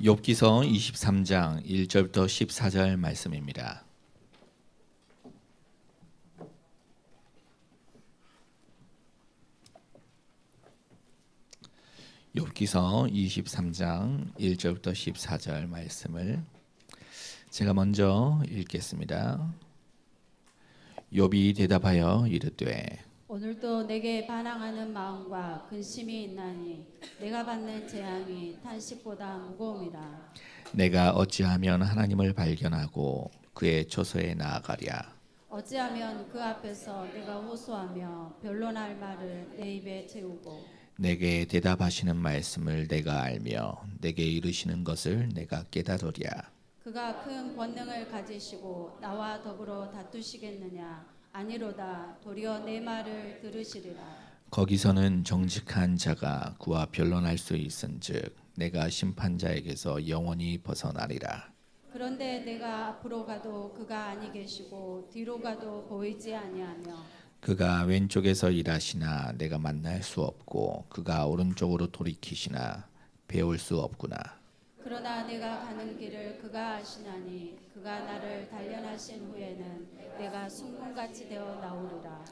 욥기서 23장 1절부터 14절 말씀입니다. 욥기서 23장 1절부터 14절 말씀을 제가 먼저 읽겠습니다. 욥이 대답하여 이르되 오늘도 내게 반항하는 마음과 근심이 있나니 내가 받는 재앙이 탄식보다 무거움이라. 내가 어찌하면 하나님을 발견하고 그의 처소에 나아가랴. 어찌하면 그 앞에서 내가 호소하며 변론할 말을 내 입에 채우고 내게 대답하시는 말씀을 내가 알며 내게 이르시는 것을 내가 깨달으랴. 그가 큰 권능을 가지시고 나와 더불어 다투시겠느냐. 아니로다. 도리어 내 말을 들으시리라. 거기서는 정직한 자가 그와 변론할 수 있은즉 내가 심판자에게서 영원히 벗어나리라. 그런데 내가 앞으로 가도 그가 아니 계시고 뒤로 가도 보이지 아니하며 그가 왼쪽에서 일하시나 내가 만날 수 없고 그가 오른쪽으로 돌이키시나 배울 수 없구나. 그러나 내가 가는 길을 그가 아시나니 그가 나를 단련하신 후에는 내가 순금같이 되어 나오리라.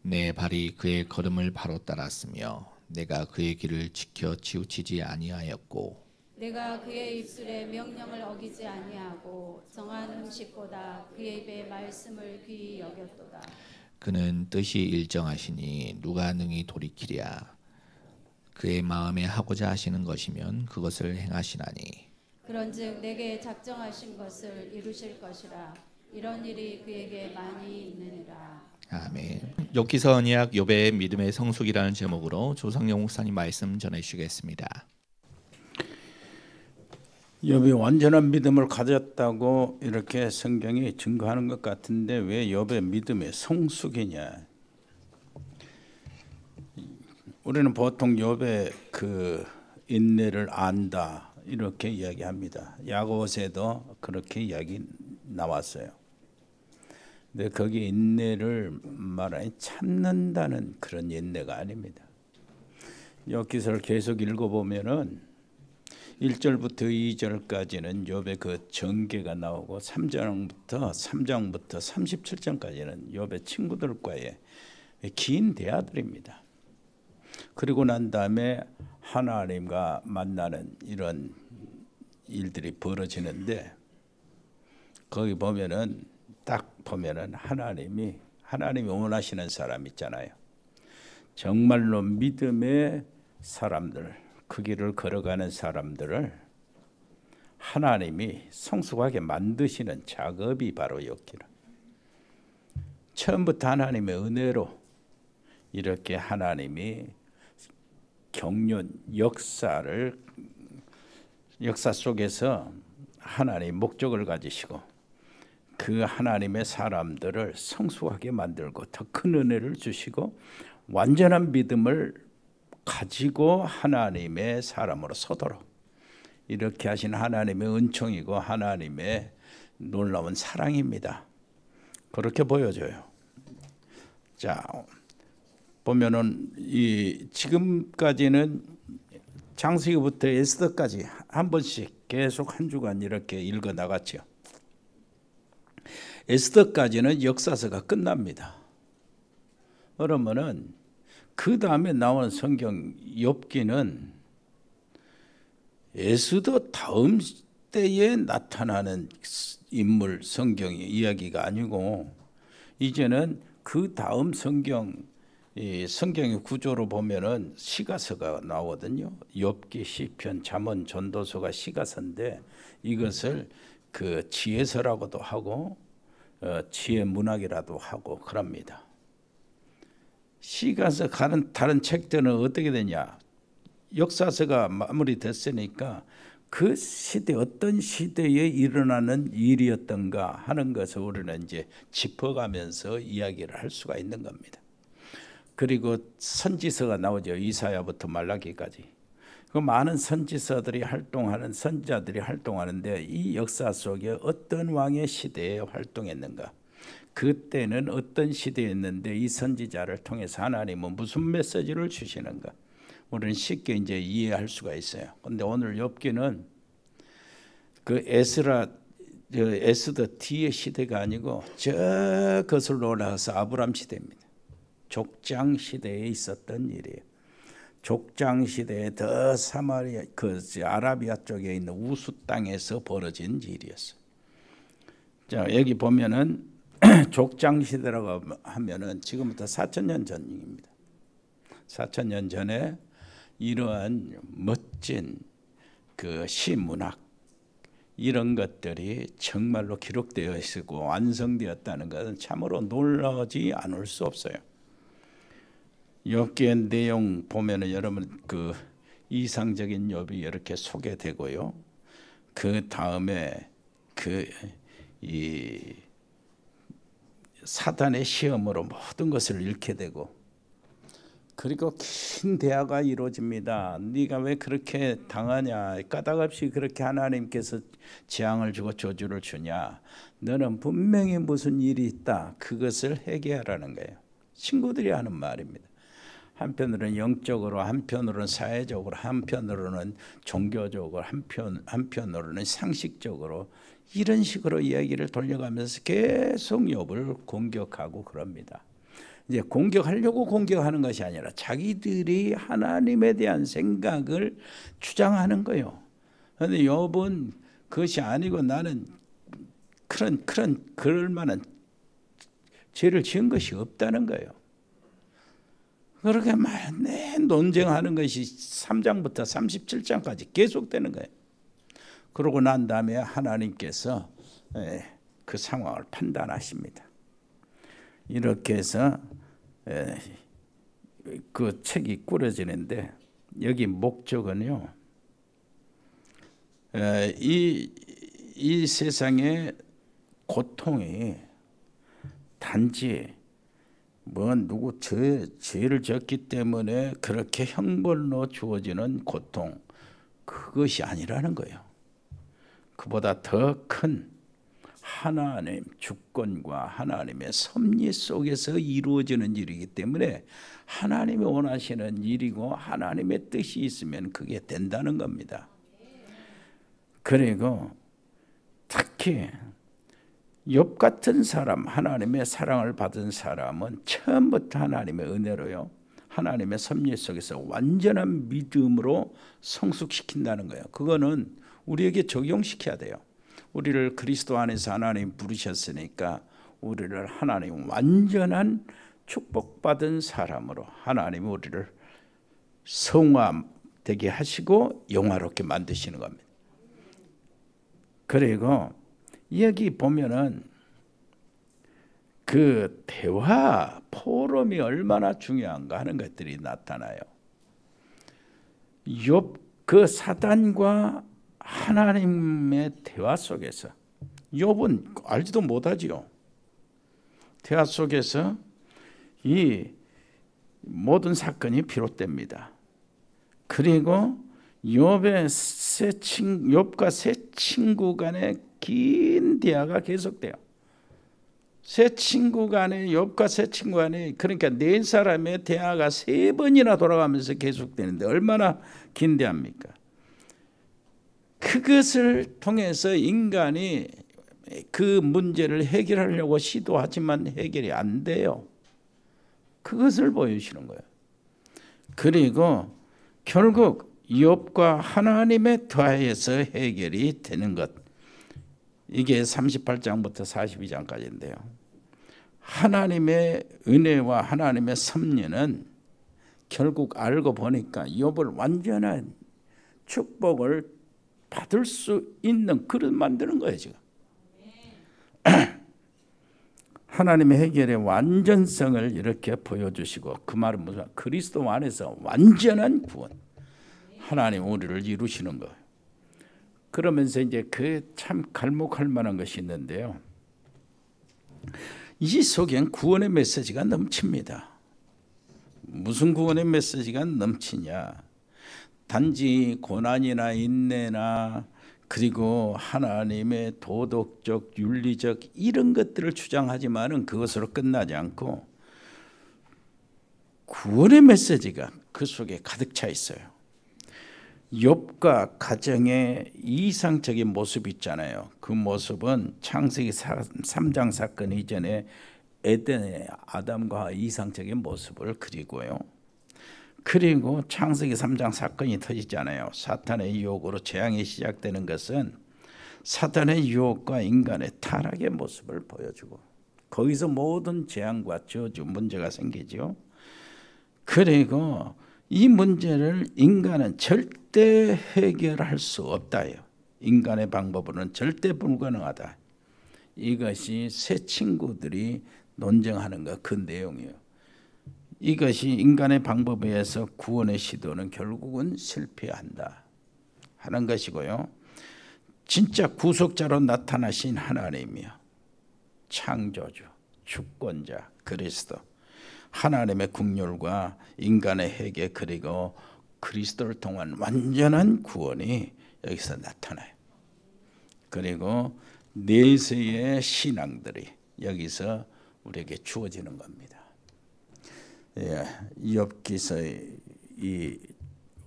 내 발이 그의 걸음을 바로 따랐으며 내가 그의 길을 지켜 치우치지 아니하였고 내가 그의 입술에 명령을 어기지 아니하고 정한 음식보다 그의 입의 말씀을 귀히 여겼도다. 그는 뜻이 일정하시니 누가 능히 돌이키랴. 그의 마음에 하고자 하시는 것이면 그것을 행하시나니 그런즉 내게 작정하신 것을 이루실 것이라. 이런 일이 그에게 많이 있느니라. 아멘. 욥기서 언약 욥의 믿음의 성숙이라는 제목으로 조성영 목사님 말씀 전해주시겠습니다. 욥이 완전한 믿음을 가졌다고 이렇게 성경이 증거하는 것 같은데 왜 욥의 믿음의 성숙이냐? 우리는 보통 욥의 그 인내를 안다 이렇게 이야기합니다. 야고보서에도 그렇게 이야기 나왔어요. 근데 거기 인내를 말하니 참는다는 그런 인내가 아닙니다. 욥기서를 계속 읽어보면은 1절부터 2절까지는 욥의 그 전개가 나오고 3장부터 37장까지는 욥의 친구들과의 긴 대화들입니다. 그리고 난 다음에 하나님과 만나는 이런 일들이 벌어지는데 거기 보면은 딱 보면은 하나님이 원하시는 사람 있잖아요. 정말로 믿음의 사람들, 그 길을 걸어가는 사람들을 하나님이 성숙하게 만드시는 작업이 바로 욥기라. 처음부터 하나님의 은혜로 이렇게 하나님이 경륜 역사 속에서 하나님 목적을 가지시고 그 하나님의 사람들을 성숙하게 만들고 더 큰 은혜를 주시고 완전한 믿음을 가지고 하나님의 사람으로 서도록 이렇게 하신 하나님의 은총이고 하나님의 놀라운 사랑입니다. 그렇게 보여져요. 자, 보면은 이 지금까지는 창세기부터 에스더까지 한 번씩 계속 한 주간 이렇게 읽어 나갔죠. 에스더까지는 역사서가 끝납니다. 그러면은 그 다음에 나온 성경 욥기는 에스더 다음 때에 나타나는 인물 성경의 이야기가 아니고 이제는 그 다음 성경의 구조로 보면은 시가서가 나오거든요. 욥기, 시편, 잠언, 전도서가 시가서인데 이것을 그 지혜서라고도 하고 지혜 문학이라도 하고 그럽니다. 시가서 다른 책들은 어떻게 되냐? 역사서가 마무리됐으니까 그 시대 어떤 시대에 일어나는 일이었던가 하는 것을 우리는 이제 짚어가면서 이야기를 할 수가 있는 겁니다. 그리고 선지서가 나오죠. 이사야부터 말라기까지. 그 많은 선지서들이 활동하는 선지자들이 활동하는데 이 역사 속에 어떤 왕의 시대에 활동했는가? 그때는 어떤 시대였는데 이 선지자를 통해서 하나님은 무슨 메시지를 주시는가? 우리는 쉽게 이제 이해할 수가 있어요. 그런데 오늘 욥기는 그 에스더 뒤의 시대가 아니고 저 거슬러 올라가서 아브람 시대입니다. 족장 시대에 있었던 일이에요. 족장 시대에 더 사마리아 아라비아 쪽에 있는 우수 땅에서 벌어진 일이었어요. 자, 여기 보면은 족장 시대라고 하면은 지금부터 4,000년 전입니다. 4,000년 전에 이러한 멋진 그 시문학 이런 것들이 정말로 기록되어 있고 완성되었다는 것은 참으로 놀라지 않을 수 없어요. 욥기의 내용 보면은 여러분 그 이상적인 욥이 이렇게 소개되고요. 그 다음에 이 사단의 시험으로 모든 것을 잃게 되고, 그리고 긴 대화가 이루어집니다. 네가 왜 그렇게 당하냐? 까닭없이 그렇게 하나님께서 재앙을 주고 저주를 주냐? 너는 분명히 무슨 일이 있다. 그것을 해결하라는 거예요. 친구들이 하는 말입니다. 한편으로는 영적으로, 한편으로는 사회적으로, 한편으로는 종교적으로, 한편으로는 상식적으로 이런 식으로 이야기를 돌려가면서 계속 욥을 공격하고 그럽니다. 이제 공격하려고 공격하는 것이 아니라 자기들이 하나님에 대한 생각을 주장하는 거예요. 그런데 욥은 그것이 아니고 나는 그럴 만한 죄를 지은 것이 없다는 거예요. 그렇게 논쟁하는 것이 3장부터 37장까지 계속되는 거예요. 그러고 난 다음에 하나님께서 그 상황을 판단하십니다. 이렇게 해서 그 책이 꾸려지는데, 여기 목적은요, 이 세상의 고통이 단지 누구 죄를 졌기 때문에 그렇게 형벌로 주어지는 고통, 그것이 아니라는 거예요. 그보다 더 큰 하나님 주권과 하나님의 섭리 속에서 이루어지는 일이기 때문에 하나님이 원하시는 일이고 하나님의 뜻이 있으면 그게 된다는 겁니다. 그리고 특히 욥 같은 사람, 하나님의 사랑을 받은 사람은 처음부터 하나님의 은혜로요, 하나님의 섭리 속에서 완전한 믿음으로 성숙시킨다는 거예요. 그거는 우리에게 적용시켜야 돼요. 우리를 그리스도 안에서 하나님 부르셨으니까 우리를 하나님 완전한 축복받은 사람으로 하나님이 우리를 성화되게 하시고 영화롭게 만드시는 겁니다. 그리고 여기 보면은 그 대화 포럼이 얼마나 중요한가 하는 것들이 나타나요. 욥 그 사단과 하나님의 대화 속에서 욥은 알지도 못하지요. 대화 속에서 이 모든 사건이 비롯됩니다. 그리고 욥과 세 친구 간의 긴 대화가 계속돼요. 욥과 세 친구 간에, 그러니까 네 사람의 대화가 3번이나 돌아가면서 계속되는데 얼마나 긴 대화입니까? 그것을 통해서 인간이 그 문제를 해결하려고 시도하지만 해결이 안 돼요. 그것을 보여주시는 거예요. 그리고 결국 욥과 하나님의 대화에서 해결이 되는 것, 이게 38장부터 42장까지인데요. 하나님의 은혜와 하나님의 섭리는 결국 알고 보니까 욥을 완전한 축복을 받을 수 있는 그릇 만드는 거예요. 지금 하나님의 해결의 완전성을 이렇게 보여주시고, 그 말은 무슨, 그리스도 안에서 완전한 구원, 하나님 우리를 이루시는 거예요. 그러면서 이제 그 참 갈목할 만한 것이 있는데요, 이 속엔 구원의 메시지가 넘칩니다. 무슨 구원의 메시지가 넘치냐? 단지 고난이나 인내나 그리고 하나님의 도덕적, 윤리적 이런 것들을 주장하지만은 그것으로 끝나지 않고 구원의 메시지가 그 속에 가득 차 있어요. 욥과 가정의 이상적인 모습이 있잖아요. 그 모습은 창세기 3장 사건 이전에 에덴의 아담과 이상적인 모습을 그리고요. 그리고 창세기 3장 사건이 터지잖아요. 사탄의 유혹으로 재앙이 시작되는 것은 사탄의 유혹과 인간의 타락의 모습을 보여주고 거기서 모든 재앙과 저주 문제가 생기죠. 그리고 이 문제를 인간은 절대 해결할 수 없다요. 인간의 방법으로는 절대 불가능하다. 이것이 새 친구들이 논쟁하는 것 그 내용이에요. 이것이 인간의 방법에 의해서 구원의 시도는 결국은 실패한다 하는 것이고요. 진짜 구속자로 나타나신 하나님이요, 창조주, 주권자, 그리스도, 하나님의 국률과 인간의 회개 그리고 그리스도를 통한 완전한 구원이 여기서 나타나요. 그리고 내세의 신앙들이 여기서 우리에게 주어지는 겁니다. 욥기서의 이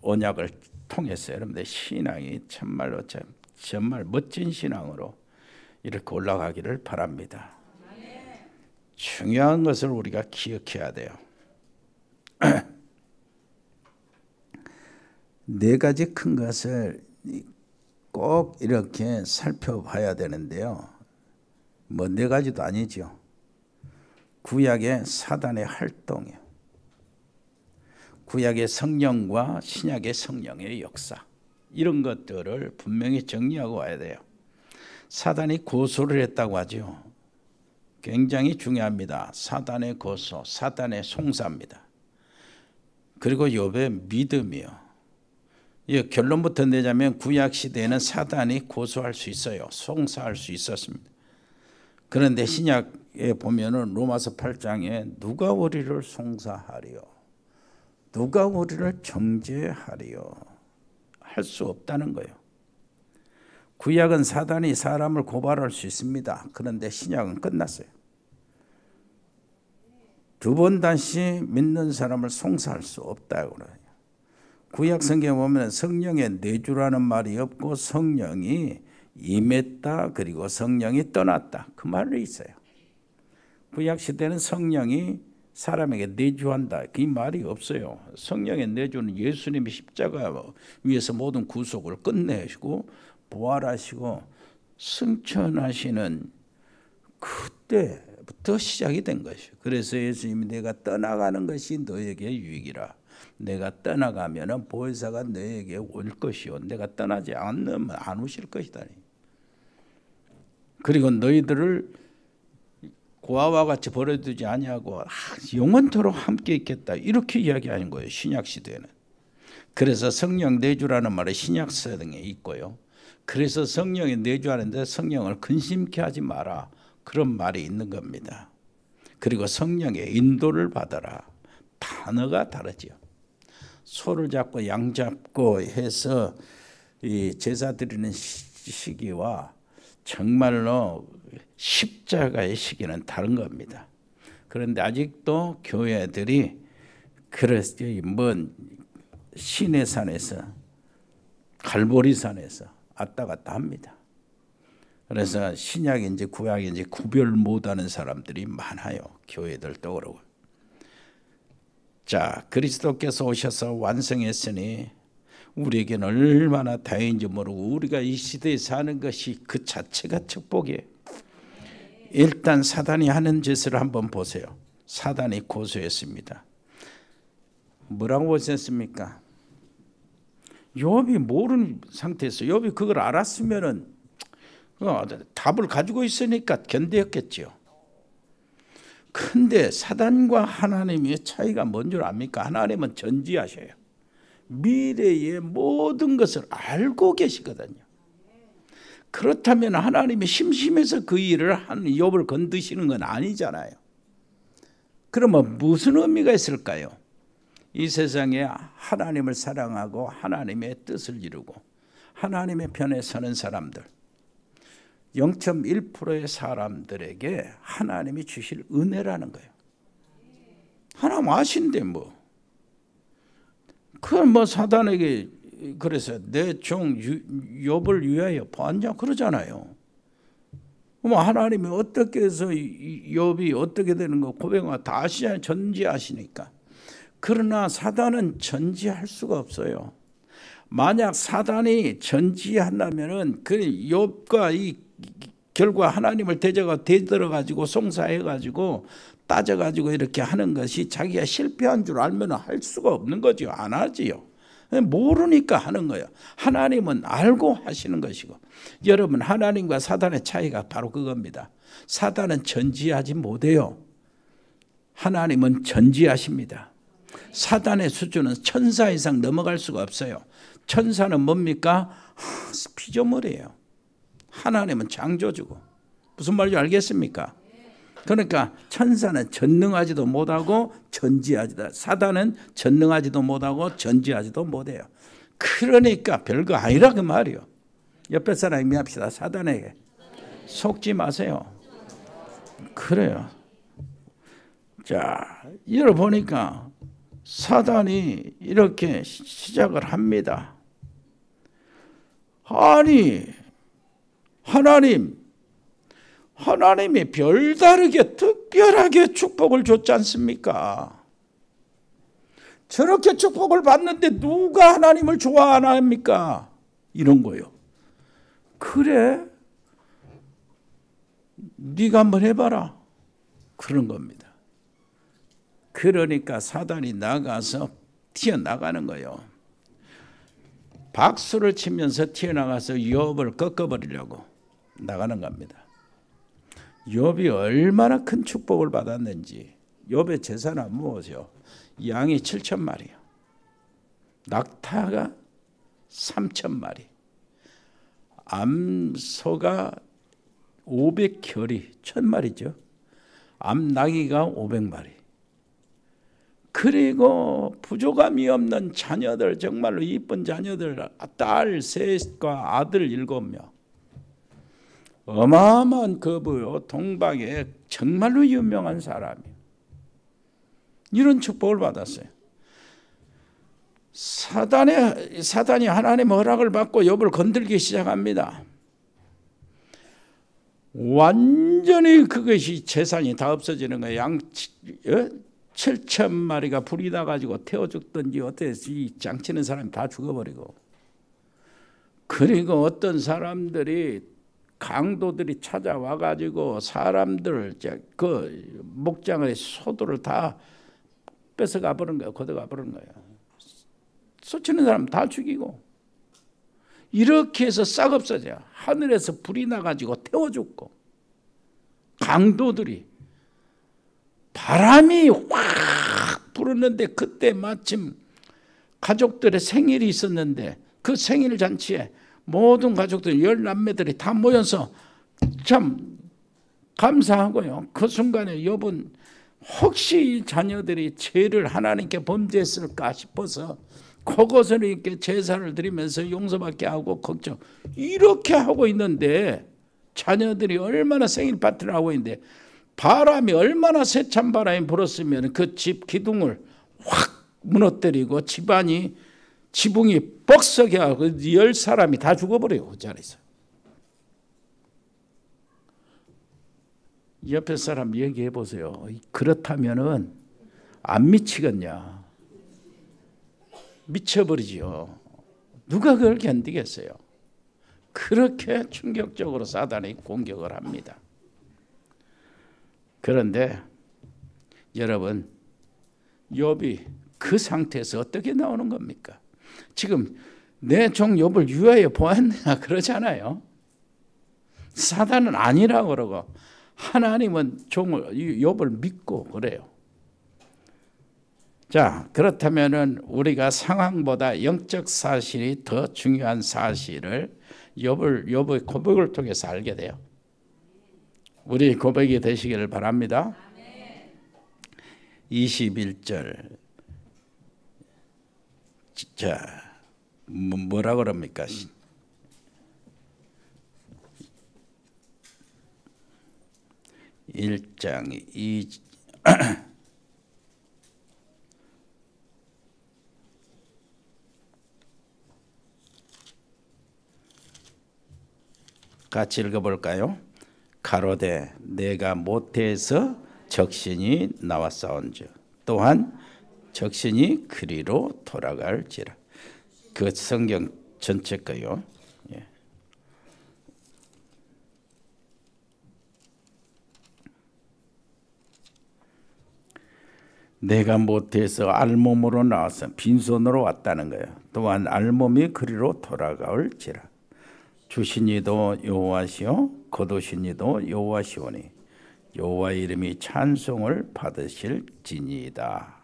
언약을 통해서 여러분들 신앙이 정말 멋진 신앙으로 이렇게 올라가기를 바랍니다. 중요한 것을 우리가 기억해야 돼요. 네 가지 큰 것을 꼭 이렇게 살펴봐야 되는데요. 뭐 네 가지도 아니죠. 구약의 사단의 활동이요, 구약의 성령과 신약의 성령의 역사, 이런 것들을 분명히 정리하고 와야 돼요. 사단이 고소를 했다고 하죠. 굉장히 중요합니다. 사단의 고소, 사단의 송사입니다. 그리고 욥의 믿음이요. 이 결론부터 내자면 구약 시대에는 사단이 고소할 수 있어요. 송사할 수 있었습니다. 그런데 신약에 보면은 로마서 8장에 누가 우리를 송사하리요, 누가 우리를 정죄하리요, 할 수 없다는 거예요. 구약은 사단이 사람을 고발할 수 있습니다. 그런데 신약은 끝났어요. 두 번 다시 믿는 사람을 송사할 수 없다고 그래요. 구약 성경에 보면 성령의 내주라는 말이 없고 성령이 임했다 그리고 성령이 떠났다 그 말이 있어요. 구약 시대는 성령이 사람에게 내주한다 그 말이 없어요. 성령의 내주는 예수님이 십자가 위에서 모든 구속을 끝내시고 부활하시고 승천하시는 그때부터 시작이 된 것이에요. 그래서 예수님이 내가 떠나가는 것이 너에게 유익이라, 내가 떠나가면 보혜사가 너에게 올 것이요 내가 떠나지 않으면 안 오실 것이다. 그리고 너희들을 고아와 같이 버려두지 아니하고 영원토록 함께 있겠다 이렇게 이야기하는 거예요. 신약 시대에는. 그래서 성령 내주라는 말이 신약 성경에 있고요. 그래서 성령이 내주하는데 성령을 근심케 하지 마라 그런 말이 있는 겁니다. 그리고 성령의 인도를 받아라. 단어가 다르죠. 소를 잡고 양 잡고 해서 이 제사 드리는 시기와 정말로 십자가의 시기는 다른 겁니다. 그런데 아직도 교회들이 먼 시내산에서 갈보리산에서 왔다 갔다 합니다. 그래서 신약인지 구약인지 구별 못하는 사람들이 많아요. 교회들도 그러고. 자, 그리스도께서 오셔서 완성했으니 우리에게는 얼마나 다행인지 모르고 우리가 이 시대에 사는 것이 그 자체가 축복이에요. 일단 사단이 하는 짓을 한번 보세요. 사단이 고소했습니다. 뭐라고 고소했습니까? 욥이 모르는 상태에서 욥이 그걸 알았으면은 답을 가지고 있으니까 견뎠겠죠. 근데 사단과 하나님의 차이가 뭔 줄 압니까? 하나님은 전지하셔요. 미래의 모든 것을 알고 계시거든요. 그렇다면 하나님이 심심해서 그 일을 한 욥을 건드시는 건 아니잖아요. 그러면 무슨 의미가 있을까요? 이 세상에 하나님을 사랑하고 하나님의 뜻을 이루고 하나님의 편에 서는 사람들 0.1%의 사람들에게 하나님이 주실 은혜라는 거예요. 하나님 아신데 뭐. 그건 뭐 사단에게 그래서 내 종 욥을 위하여 보았냐 그러잖아요. 그럼 하나님이 어떻게 해서 욥이 어떻게 되는 거 고백과 다 아시잖아요. 전지하시니까. 그러나 사단은 전지할 수가 없어요. 만약 사단이 전지한다면은 그 욥과 이 결과 하나님을 대들어 가지고 송사해 가지고 따져 가지고 이렇게 하는 것이 자기가 실패한 줄 알면 할 수가 없는 거죠. 안 하지요. 모르니까 하는 거예요. 하나님은 알고 하시는 것이고, 여러분 하나님과 사단의 차이가 바로 그겁니다. 사단은 전지하지 못해요. 하나님은 전지하십니다. 사단의 수준은 천사 이상 넘어갈 수가 없어요. 천사는 뭡니까? 피조물이에요. 하나님은 창조주고. 무슨 말인지 알겠습니까? 그러니까 천사는 전능하지도 못하고 전지하지도, 사단은 전능하지도 못하고 전지하지도 못해요. 그러니까 별거 아니라 그 말이요. 옆에 사람 얘기합시다. 사단에게 속지 마세요. 그래요. 자, 열어보니까 사단이 이렇게 시작을 합니다. 아니, 하나님이 별다르게 특별하게 축복을 줬지 않습니까? 저렇게 축복을 받는데 누가 하나님을 좋아 안 합니까? 이런 거요. 그래? 네가 한번 해봐라. 그런 겁니다. 그러니까 사단이 나가서 튀어나가는 거예요. 박수를 치면서 튀어나가서 욥을 꺾어버리려고 나가는 겁니다. 욥이 얼마나 큰 축복을 받았는지. 욥의 재산은 무엇이요? 양이 7,000마리요. 낙타가 3,000마리. 암소가 500결이 1,000마리죠. 암나귀가 500마리. 그리고 부족함이 없는 자녀들, 정말로 이쁜 자녀들, 딸 셋과 아들 7명. 어마어마한 거부요. 동방에 정말로 유명한 사람이에요. 이런 축복을 받았어요. 사단이 하나님의 허락을 받고 욥을 건들기 시작합니다. 완전히 그것이 재산이 다 없어지는 거예요. 양 7,000마리가 불이 나가지고 태워 죽든지 어떻게 이 장치는 사람이 다 죽어버리고, 그리고 어떤 사람들이 강도들이 찾아와 가지고 사람들 그 목장의 소들을 다 뺏어가 버린 거예요. 걷어가 버린 거예요. 쏘치는 사람 다 죽이고, 이렇게 해서 싹 없어져요. 하늘에서 불이 나가지고 태워 죽고, 강도들이 바람이 확 불었는데 그때 마침 가족들의 생일이 있었는데 그 생일 잔치에 모든 가족들 10남매들이 다 모여서 참 감사하고요. 그 순간에 욥은 혹시 자녀들이 죄를 하나님께 범죄했을까 싶어서 그것을 이렇게 제사를 드리면서 용서받게 하고 걱정, 이렇게 하고 있는데 자녀들이 얼마나 생일 파티를 하고 있는데 바람이 얼마나 세찬 바람이 불었으면 그 집 기둥을 확 무너뜨리고 지붕이 뻑석이 하고 10사람이 다 죽어버려요. 그 자리에서. 옆에 사람 얘기해 보세요. 그렇다면은 안 미치겠냐? 미쳐버리지요. 누가 그걸 견디겠어요? 그렇게 충격적으로 사단이 공격을 합니다. 그런데 여러분, 욥이 그 상태에서 어떻게 나오는 겁니까? 지금 내 종 욥을 유하여 보았느냐 그러잖아요. 사단은 아니라고 그러고 하나님은 욥을 믿고 그래요. 자, 그렇다면은 우리가 상황보다 영적 사실이 더 중요한 사실을 욥의 고백을 통해서 알게 돼요. 우리 고백이 되시기를 바랍니다. 21절. 자, 뭐라 그럽니까? 1장 2 같이 읽어볼까요? 가로되 내가 모태에서 적신이 나왔사온즉 또한 적신이 그리로 돌아갈지라. 그 성경 전체 거요. 예. 내가 모태에서 알몸으로 나와서 빈손으로 왔다는 거예요. 또한 알몸이 그리로 돌아갈지라. 주신이도 여호와시요 거두신이도 여호와시오니 여호와 이름이 찬송을 받으실지니이다.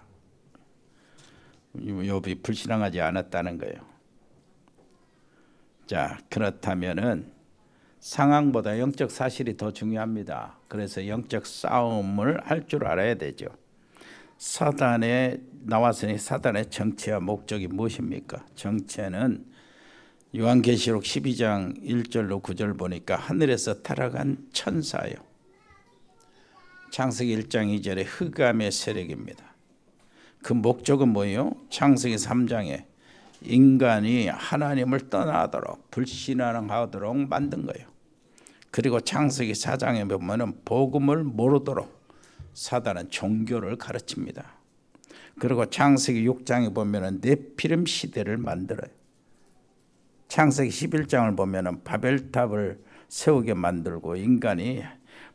욥이 불신앙하지 않았다는 거예요. 자, 그렇다면은 상황보다 영적 사실이 더 중요합니다. 그래서 영적 싸움을 할 줄 알아야 되죠. 사단에 나왔으니 사단의 정체와 목적이 무엇입니까? 정체는 요한계시록 12장 1절로 9절 보니까 하늘에서 타락한 천사요. 창세기 1장 2절에 흑암의 세력입니다. 그 목적은 뭐예요? 창세기 3장에 인간이 하나님을 떠나도록 불신앙하도록 만든 거예요. 그리고 창세기 4장에 보면은 복음을 모르도록 사단은 종교를 가르칩니다. 그리고 창세기 6장에 보면은 네피림 시대를 만들어요. 창세기 11장을 보면은 바벨탑을 세우게 만들고 인간이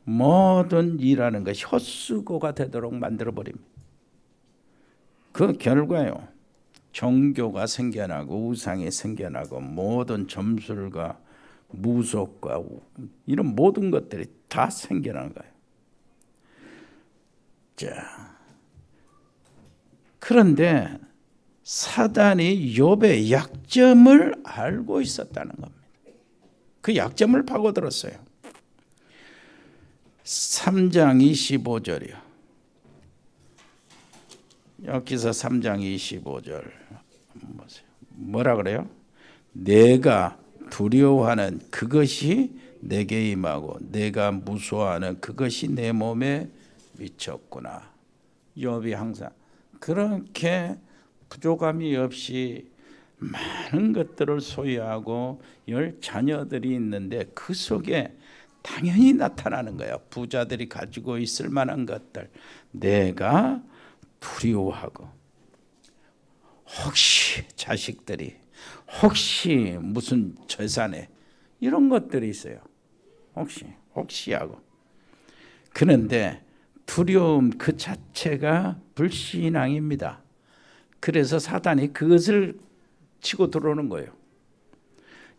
모든 일하는 것이 헛수고가 되도록 만들어 버립니다. 그 결과요. 종교가 생겨나고 우상이 생겨나고 모든 점술과 무속과 이런 모든 것들이 다 생겨나는 거예요. 자, 그런데 사단이 욥의 약점을 알고 있었다는 겁니다. 그 약점을 파고들었어요. 3장 25절이요. 여기서 3장 25절 보세요. 뭐라 그래요? 내가 두려워하는 그것이 내게 임하고 내가 무서워하는 그것이 내 몸에 미쳤구나. 욥이 항상 그렇게 부족함이 없이 많은 것들을 소유하고 10 자녀들이 있는데 그 속에 당연히 나타나는 거야. 부자들이 가지고 있을 만한 것들 내가 두려워하고 혹시 자식들이 혹시 무슨 재산에 이런 것들이 있어요. 혹시 하고. 그런데 두려움 그 자체가 불신앙입니다. 그래서 사단이 그것을 치고 들어오는 거예요.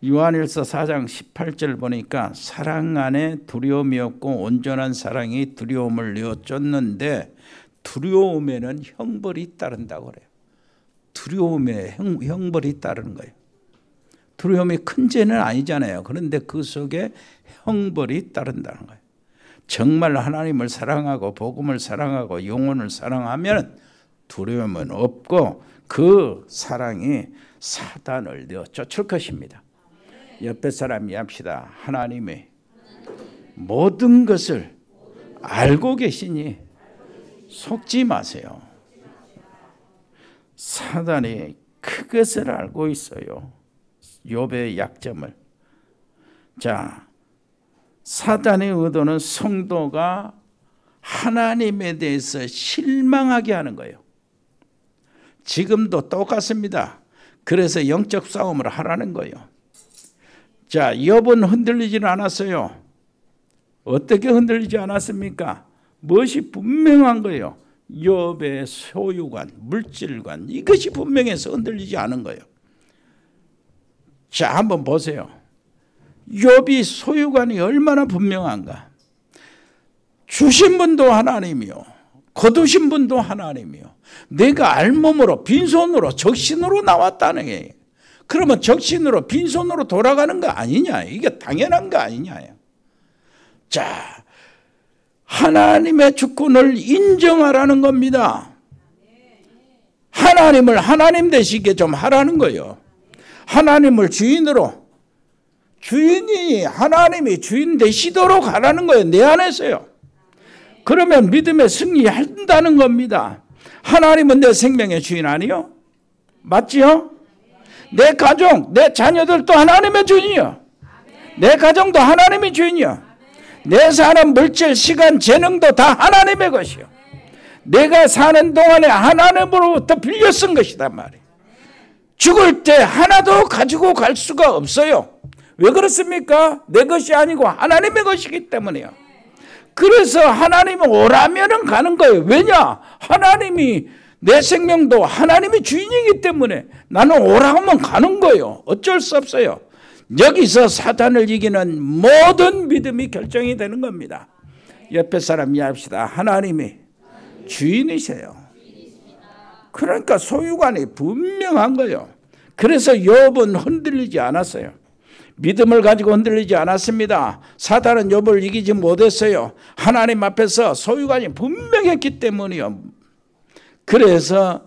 요한일서 4장 18절 보니까 사랑 안에 두려움이 없고 온전한 사랑이 두려움을 내어쫓는데 두려움에는 형벌이 따른다고 그래요. 두려움에 형벌이 따르는 거예요. 두려움이 큰 죄는 아니잖아요. 그런데 그 속에 형벌이 따른다는 거예요. 정말 하나님을 사랑하고 복음을 사랑하고 영혼을 사랑하면 두려움은 없고 그 사랑이 사단을 내어 쫓을 것입니다. 옆에 사람이 합시다. 하나님의 모든 것을 알고 계시니 속지 마세요. 사단이 그것을 알고 있어요. 욥의 약점을. 자, 사단의 의도는 성도가 하나님에 대해서 실망하게 하는 거예요. 지금도 똑같습니다. 그래서 영적 싸움을 하라는 거예요. 자, 욥은 흔들리지는 않았어요. 어떻게 흔들리지 않았습니까? 무엇이 분명한 거예요. 욥의 소유관, 물질관 이것이 분명해서 흔들리지 않은 거예요. 자, 한번 보세요. 욥이 소유관이 얼마나 분명한가. 주신 분도 하나님이요, 거두신 분도 하나님이요. 내가 알몸으로 빈손으로 적신으로 나왔다는 게, 그러면 적신으로 빈손으로 돌아가는 거 아니냐. 이게 당연한 거 아니냐요. 자, 하나님의 주권을 인정하라는 겁니다. 하나님을 하나님 되시게 좀 하라는 거예요. 하나님을 주인으로, 주인이 하나님이 주인 되시도록 하라는 거예요. 내 안에서요. 그러면 믿음의 승리한다는 겁니다. 하나님은 내 생명의 주인 아니요? 맞지요? 내 가족, 내 자녀들도 하나님의 주인이요. 내 가정도 하나님이 주인이야. 내 사는 물질, 시간, 재능도 다 하나님의 것이요. 내가 사는 동안에 하나님으로부터 빌려 쓴 것이단 말이에요. 죽을 때 하나도 가지고 갈 수가 없어요. 왜 그렇습니까? 내 것이 아니고 하나님의 것이기 때문에요. 그래서 하나님이 오라면은 가는 거예요. 왜냐? 하나님이 내 생명도 하나님이 주인이기 때문에 나는 오라고 하면 가는 거예요. 어쩔 수 없어요. 여기서 사단을 이기는 모든 믿음이 결정이 되는 겁니다. 옆에 사람 이해합시다. 하나님이 주인이세요. 그러니까 소유관이 분명한 거예요. 그래서 욥은 흔들리지 않았어요. 믿음을 가지고 흔들리지 않았습니다. 사단은 욥을 이기지 못했어요. 하나님 앞에서 소유관이 분명했기 때문이요. 그래서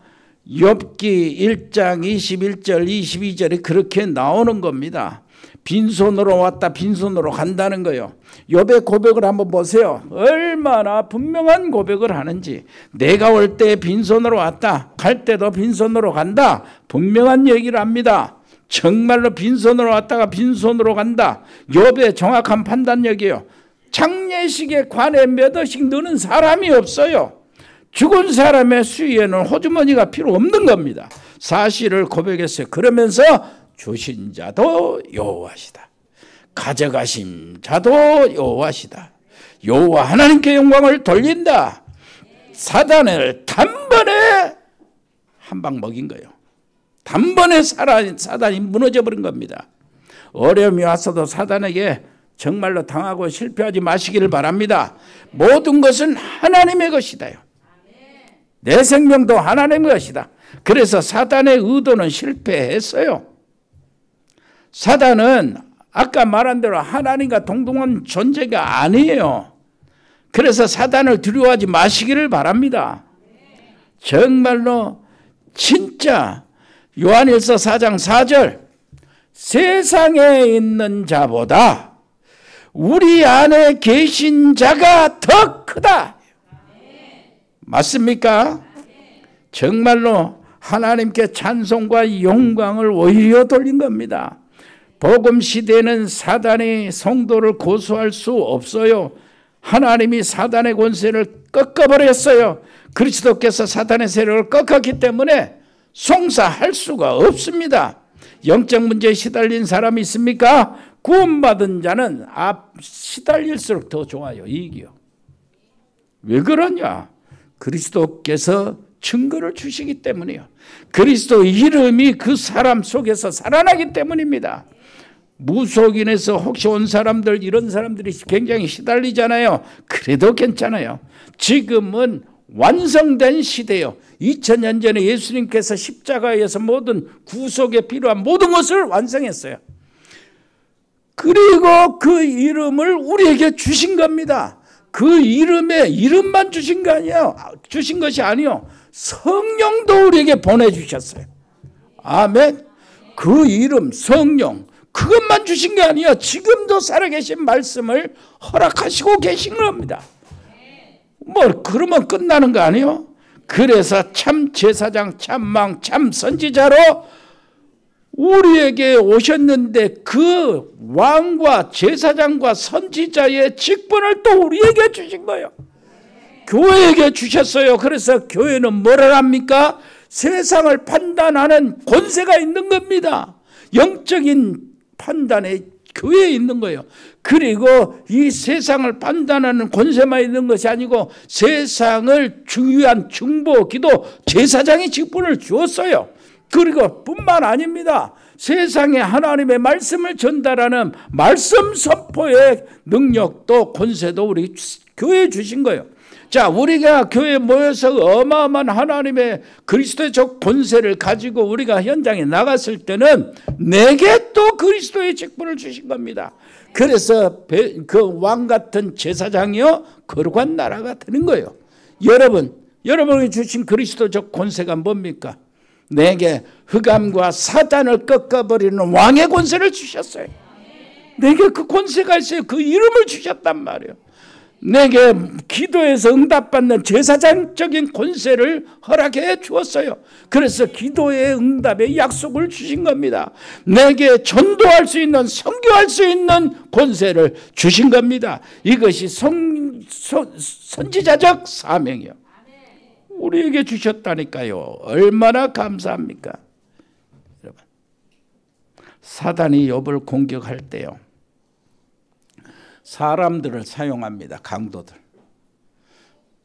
욥기 1장 21절 22절에 그렇게 나오는 겁니다. 빈손으로 왔다 빈손으로 간다는 거예요. 욥의 고백을 한번 보세요. 얼마나 분명한 고백을 하는지. 내가 올 때 빈손으로 왔다, 갈 때도 빈손으로 간다, 분명한 얘기를 합니다. 정말로 빈손으로 왔다가 빈손으로 간다. 욥의 정확한 판단력이에요. 장례식에 관에 몇 원씩 넣는 사람이 없어요. 죽은 사람의 수위에는 호주머니가 필요 없는 겁니다. 사실을 고백했어요. 그러면서 주신 자도 여호와시다, 가져가신 자도 여호와시다, 여호와 하나님께 영광을 돌린다. 사단을 단번에 한 방 먹인 거예요. 단번에 사단이 무너져 버린 겁니다. 어려움이 왔어도 사단에게 정말로 당하고 실패하지 마시기를 바랍니다. 모든 것은 하나님의 것이다요. 내 생명도 하나님의 것이다. 그래서 사단의 의도는 실패했어요. 사단은 아까 말한 대로 하나님과 동등한 존재가 아니에요. 그래서 사단을 두려워하지 마시기를 바랍니다. 정말로 진짜 요한일서 4장 4절, 세상에 있는 자보다 우리 안에 계신 자가 더 크다. 맞습니까? 정말로 하나님께 찬송과 영광을 오히려 돌린 겁니다. 복음 시대에는 사단이 성도를 고소할 수 없어요. 하나님이 사단의 권세를 꺾어버렸어요. 그리스도께서 사단의 세력을 꺾었기 때문에 송사할 수가 없습니다. 영적 문제에 시달린 사람이 있습니까? 구원받은 자는 시달릴수록 더 좋아요. 이익이요. 왜 그러냐? 그리스도께서 증거를 주시기 때문이에요. 그리스도 이름이 그 사람 속에서 살아나기 때문입니다. 무속인에서 혹시 온 사람들, 이런 사람들이 굉장히 시달리잖아요. 그래도 괜찮아요. 지금은 완성된 시대요. 2000년 전에 예수님께서 십자가에서 모든 구속에 필요한 모든 것을 완성했어요. 그리고 그 이름을 우리에게 주신 겁니다. 그 이름만 주신 거 아니에요. 주신 것이 아니요. 성령도 우리에게 보내주셨어요. 아멘. 그 이름, 성령, 그것만 주신 게 아니에요. 지금도 살아계신 말씀을 허락하시고 계신 겁니다. 그러면 끝나는 거 아니에요? 그래서 참 제사장, 참망, 참 선지자로 우리에게 오셨는데 그 왕과 제사장과 선지자의 직분을 또 우리에게 주신 거예요. 교회에게 주셨어요. 그래서 교회는 뭐라 합니까? 세상을 판단하는 권세가 있는 겁니다. 영적인 판단에 교회에 있는 거예요. 그리고 이 세상을 판단하는 권세만 있는 것이 아니고 세상을 위한 중보, 기도, 제사장의 직분을 주었어요. 그리고 뿐만 아닙니다. 세상에 하나님의 말씀을 전달하는 말씀 선포의 능력도 권세도 우리 교회에 주신 거예요. 자, 우리가 교회에 모여서 어마어마한 하나님의 그리스도적 권세를 가지고 우리가 현장에 나갔을 때는 내게 또 그리스도의 직분을 주신 겁니다. 그래서 그 왕 같은 제사장이요 거룩한 나라가 되는 거예요. 여러분이 주신 그리스도적 권세가 뭡니까? 내게 흑암과 사단을 꺾어버리는 왕의 권세를 주셨어요. 내게 그 권세가 있어요. 그 이름을 주셨단 말이에요. 내게 기도해서 응답받는 제사장적인 권세를 허락해 주었어요. 그래서 기도의 응답의 약속을 주신 겁니다. 내게 전도할 수 있는, 선교할 수 있는 권세를 주신 겁니다. 이것이 선지자적 사명이요. 우리에게 주셨다니까요. 얼마나 감사합니까? 여러분, 사단이 욥을 공격할 때요, 사람들을 사용합니다. 강도들.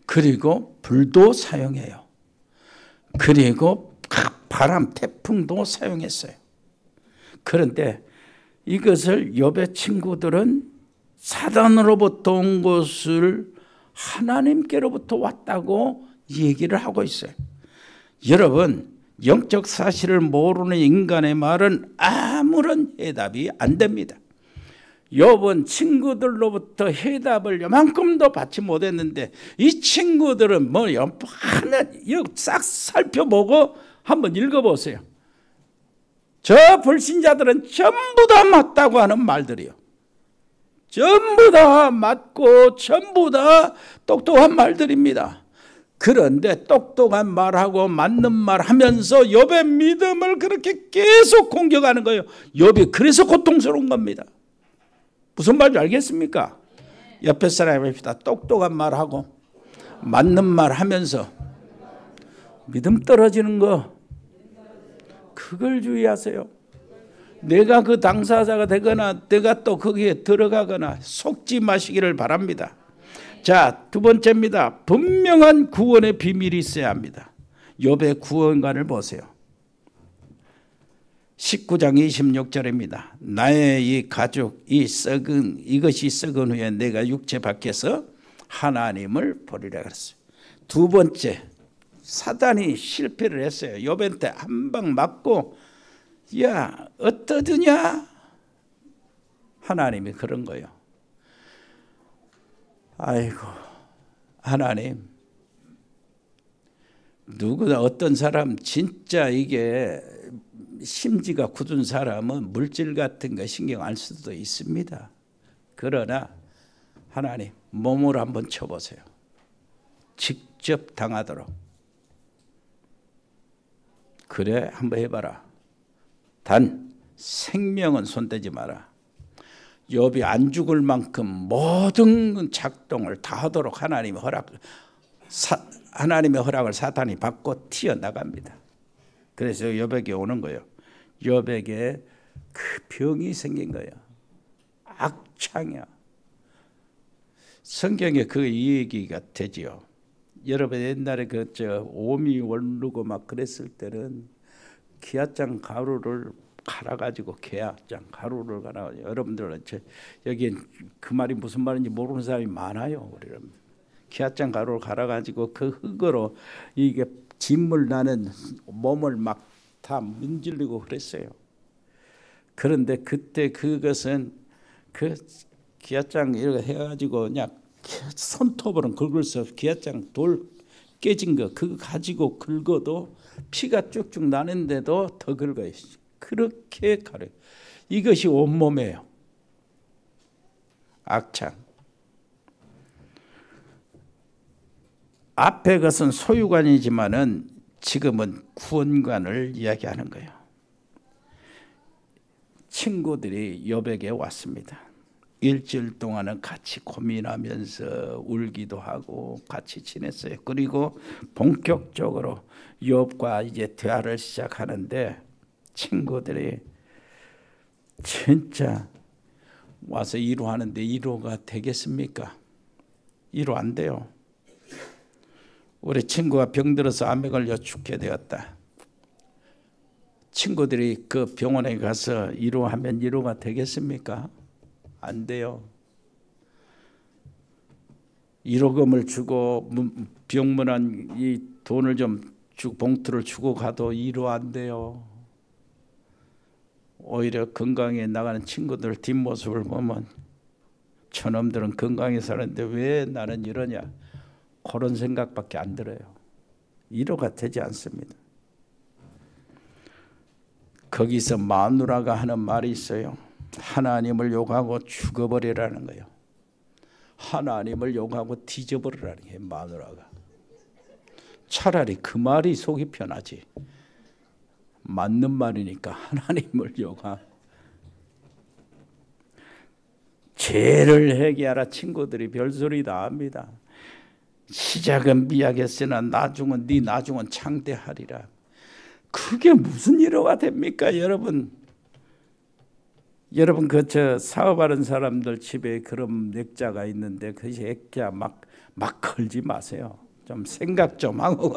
그리고 불도 사용해요. 그리고 바람, 태풍도 사용했어요. 그런데 이것을 욥의 친구들은 사단으로부터 온 것을 하나님께로부터 왔다고 얘기를 하고 있어요. 여러분, 영적 사실을 모르는 인간의 말은 아무런 해답이 안 됩니다. 욥은 친구들로부터 해답을 요만큼도 받지 못했는데, 이 친구들은 뭐요? 하나 싹 살펴보고 한번 읽어보세요. 저 불신자들은 전부 다 맞다고 하는 말들이요. 전부 다 맞고 전부 다 똑똑한 말들입니다. 그런데 똑똑한 말하고 맞는 말 하면서 욥의 믿음을 그렇게 계속 공격하는 거예요. 욥이 그래서 고통스러운 겁니다. 무슨 말인지 알겠습니까? 옆에 사람이 다 똑똑한 말하고 맞는 말 하면서 믿음 떨어지는 거, 그걸 주의하세요. 내가 그 당사자가 되거나 내가 또 거기에 들어가거나 속지 마시기를 바랍니다. 자, 두 번째입니다. 분명한 구원의 비밀이 있어야 합니다. 욥의 구원관을 보세요. 19장 26절입니다. 나의 이 가죽, 이것이 썩은 후에 내가 육체 밖에서 하나님을 보리라 그랬어요. 두 번째, 사단이 실패를 했어요. 욥한테 한 방 맞고, 야, 어떠드냐? 하나님이 그런 거예요. 아이고, 하나님, 누구나 어떤 사람 진짜 이게 심지가 굳은 사람은 물질 같은 거 신경 안 수도 있습니다. 그러나 하나님, 몸을 한번 쳐보세요. 직접 당하도록. 그래, 한번 해봐라. 단 생명은 손대지 마라. 욥이 안 죽을 만큼 모든 작동을 다 하도록 하나님의 허락을 사탄이 받고 튀어나갑니다. 그래서 욥에게 오는 거예요. 욥에게 그 병이 생긴 거예요. 악창이야. 성경에 그 얘기가 되지요. 여러분 옛날에 오미 원루고 막 그랬을 때는 기아장 가루를 갈아가지고, 기아장 가루를 갈아가지고, 여러분들은 여기 그 말이 무슨 말인지 모르는 사람이 많아요. 우리는 기아장 가루를 갈아가지고 그 흙으로 이게 진물 나는 몸을 막 다 문질리고 그랬어요. 그런데 그때 그것은 그 기아장 이렇게 해가지고 그냥 손톱으로 긁어서 기아장 돌 깨진 거 그거 가지고 긁어도 피가 쭉쭉 나는데도 더 긁어요. 그렇게 가려요. 이것이 온몸이에요. 악창. 앞에 것은 소유관이지만은 지금은 구원관을 이야기하는 거예요. 친구들이 욥에게 왔습니다. 일주일 동안은 같이 고민하면서 울기도 하고 같이 지냈어요. 그리고 본격적으로 욥과 이제 대화를 시작하는데, 친구들이 진짜 와서 위로하는데 위로가 되겠습니까? 위로 안 돼요. 우리 친구가 병들어서 암에 걸려 죽게 되었다. 친구들이 그 병원에 가서 위로하면 위로가 되겠습니까? 안 돼요. 위로금을 주고 병문안 이 돈을 좀 봉투를 주고 가도 위로 안 돼요. 오히려 건강에 나가는 친구들 뒷모습을 보면 저놈들은 건강히 사는데 왜 나는 이러냐, 그런 생각밖에 안 들어요. 위로가 되지 않습니다. 거기서 마누라가 하는 말이 있어요. 하나님을 욕하고 죽어버리라는 거예요. 하나님을 욕하고 뒤져버리라는 게 마누라가. 차라리 그 말이 속이 편하지. 맞는 말이니까 하나님을 욕하고. 죄를 회개하라. 친구들이 별소리 다 합니다. 시작은 미약했으나 나중은 네 나중은 창대하리라. 그게 무슨 위로가 됩니까, 여러분? 여러분 저 사업하는 사람들 집에 그런 액자가 있는데 그 액자 막 걸지 마세요. 좀 생각 좀 하고.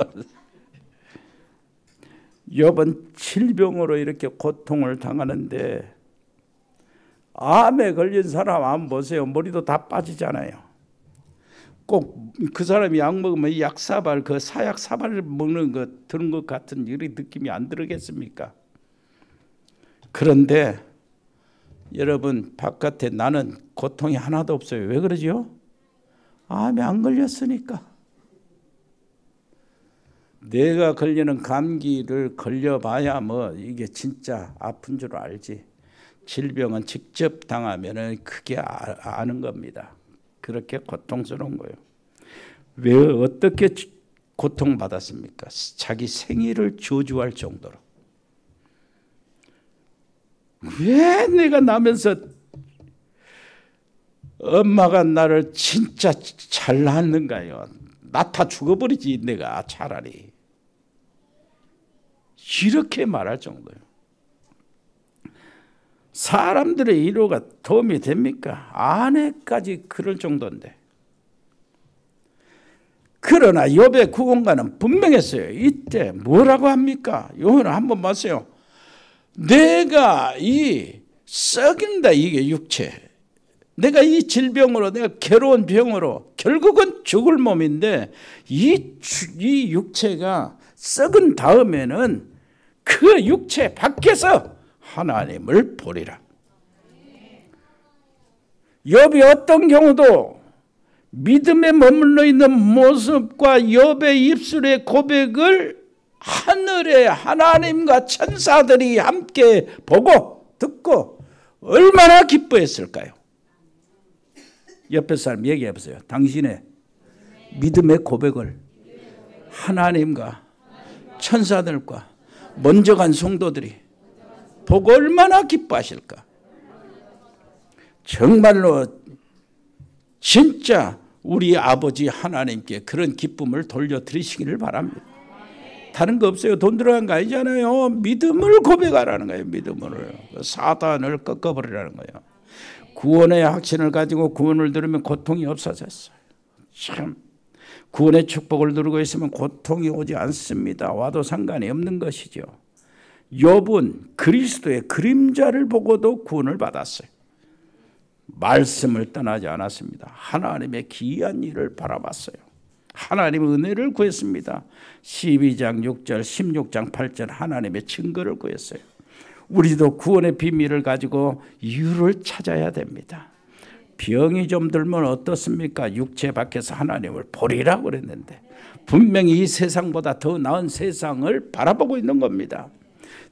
욥은 질병으로 이렇게 고통을 당하는데 암에 걸린 사람 한번 보세요. 머리도 다 빠지잖아요. 꼭 그 사람이 약 먹으면 약사발, 그 사약 사발을 먹는 것 들은 것 같은 이런 느낌이 안 들겠습니까? 그런데 여러분 바깥에 나는 고통이 하나도 없어요. 왜 그러죠? 암에 안 걸렸으니까. 내가 걸리는 감기를 걸려봐야 뭐 이게 진짜 아픈 줄 알지. 질병은 직접 당하면은 그게 아는 겁니다. 그렇게 고통스러운 거예요. 왜 어떻게 고통받았습니까? 자기 생일을 저주할 정도로. 왜 내가 나면서 엄마가 나를 진짜 잘 낳았는가요? 낳다 죽어버리지 내가 차라리. 이렇게 말할 정도예요. 사람들의 위로가 도움이 됩니까? 아내까지 그럴 정도인데. 그러나 욥의 구원가는 분명했어요. 이때 뭐라고 합니까? 요한을 한번 보세요. 내가 이 썩인다 이게 육체. 내가 이 질병으로 내가 괴로운 병으로 결국은 죽을 몸인데 이 육체가 썩은 다음에는 그 육체 밖에서 하나님을 보리라. 욥이 어떤 경우도 믿음에 머물러 있는 모습과 욥의 입술의 고백을 하늘의 하나님과 천사들이 함께 보고 듣고 얼마나 기뻐했을까요? 옆에 사람 얘기해 보세요. 당신의 믿음의 고백을 하나님과 천사들과 먼저 간 성도들이 보고 얼마나 기뻐하실까? 정말로 진짜 우리 아버지 하나님께 그런 기쁨을 돌려드리시기를 바랍니다. 다른 거 없어요. 돈 들어간 거 아니잖아요. 믿음을 고백하라는 거예요. 믿음을. 사단을 꺾어버리라는 거예요. 구원의 확신을 가지고 구원을 들으면 고통이 없어졌어요. 참 구원의 축복을 누리고 있으면 고통이 오지 않습니다. 와도 상관이 없는 것이죠. 욥은 그리스도의 그림자를 보고도 구원을 받았어요. 말씀을 떠나지 않았습니다. 하나님의 기이한 일을 바라봤어요. 하나님의 은혜를 구했습니다. 12장 6절 16장 8절 하나님의 증거를 구했어요. 우리도 구원의 비밀을 가지고 이유를 찾아야 됩니다. 병이 좀 들면 어떻습니까? 육체 밖에서 하나님을 보리라고 그랬는데 분명히 이 세상보다 더 나은 세상을 바라보고 있는 겁니다.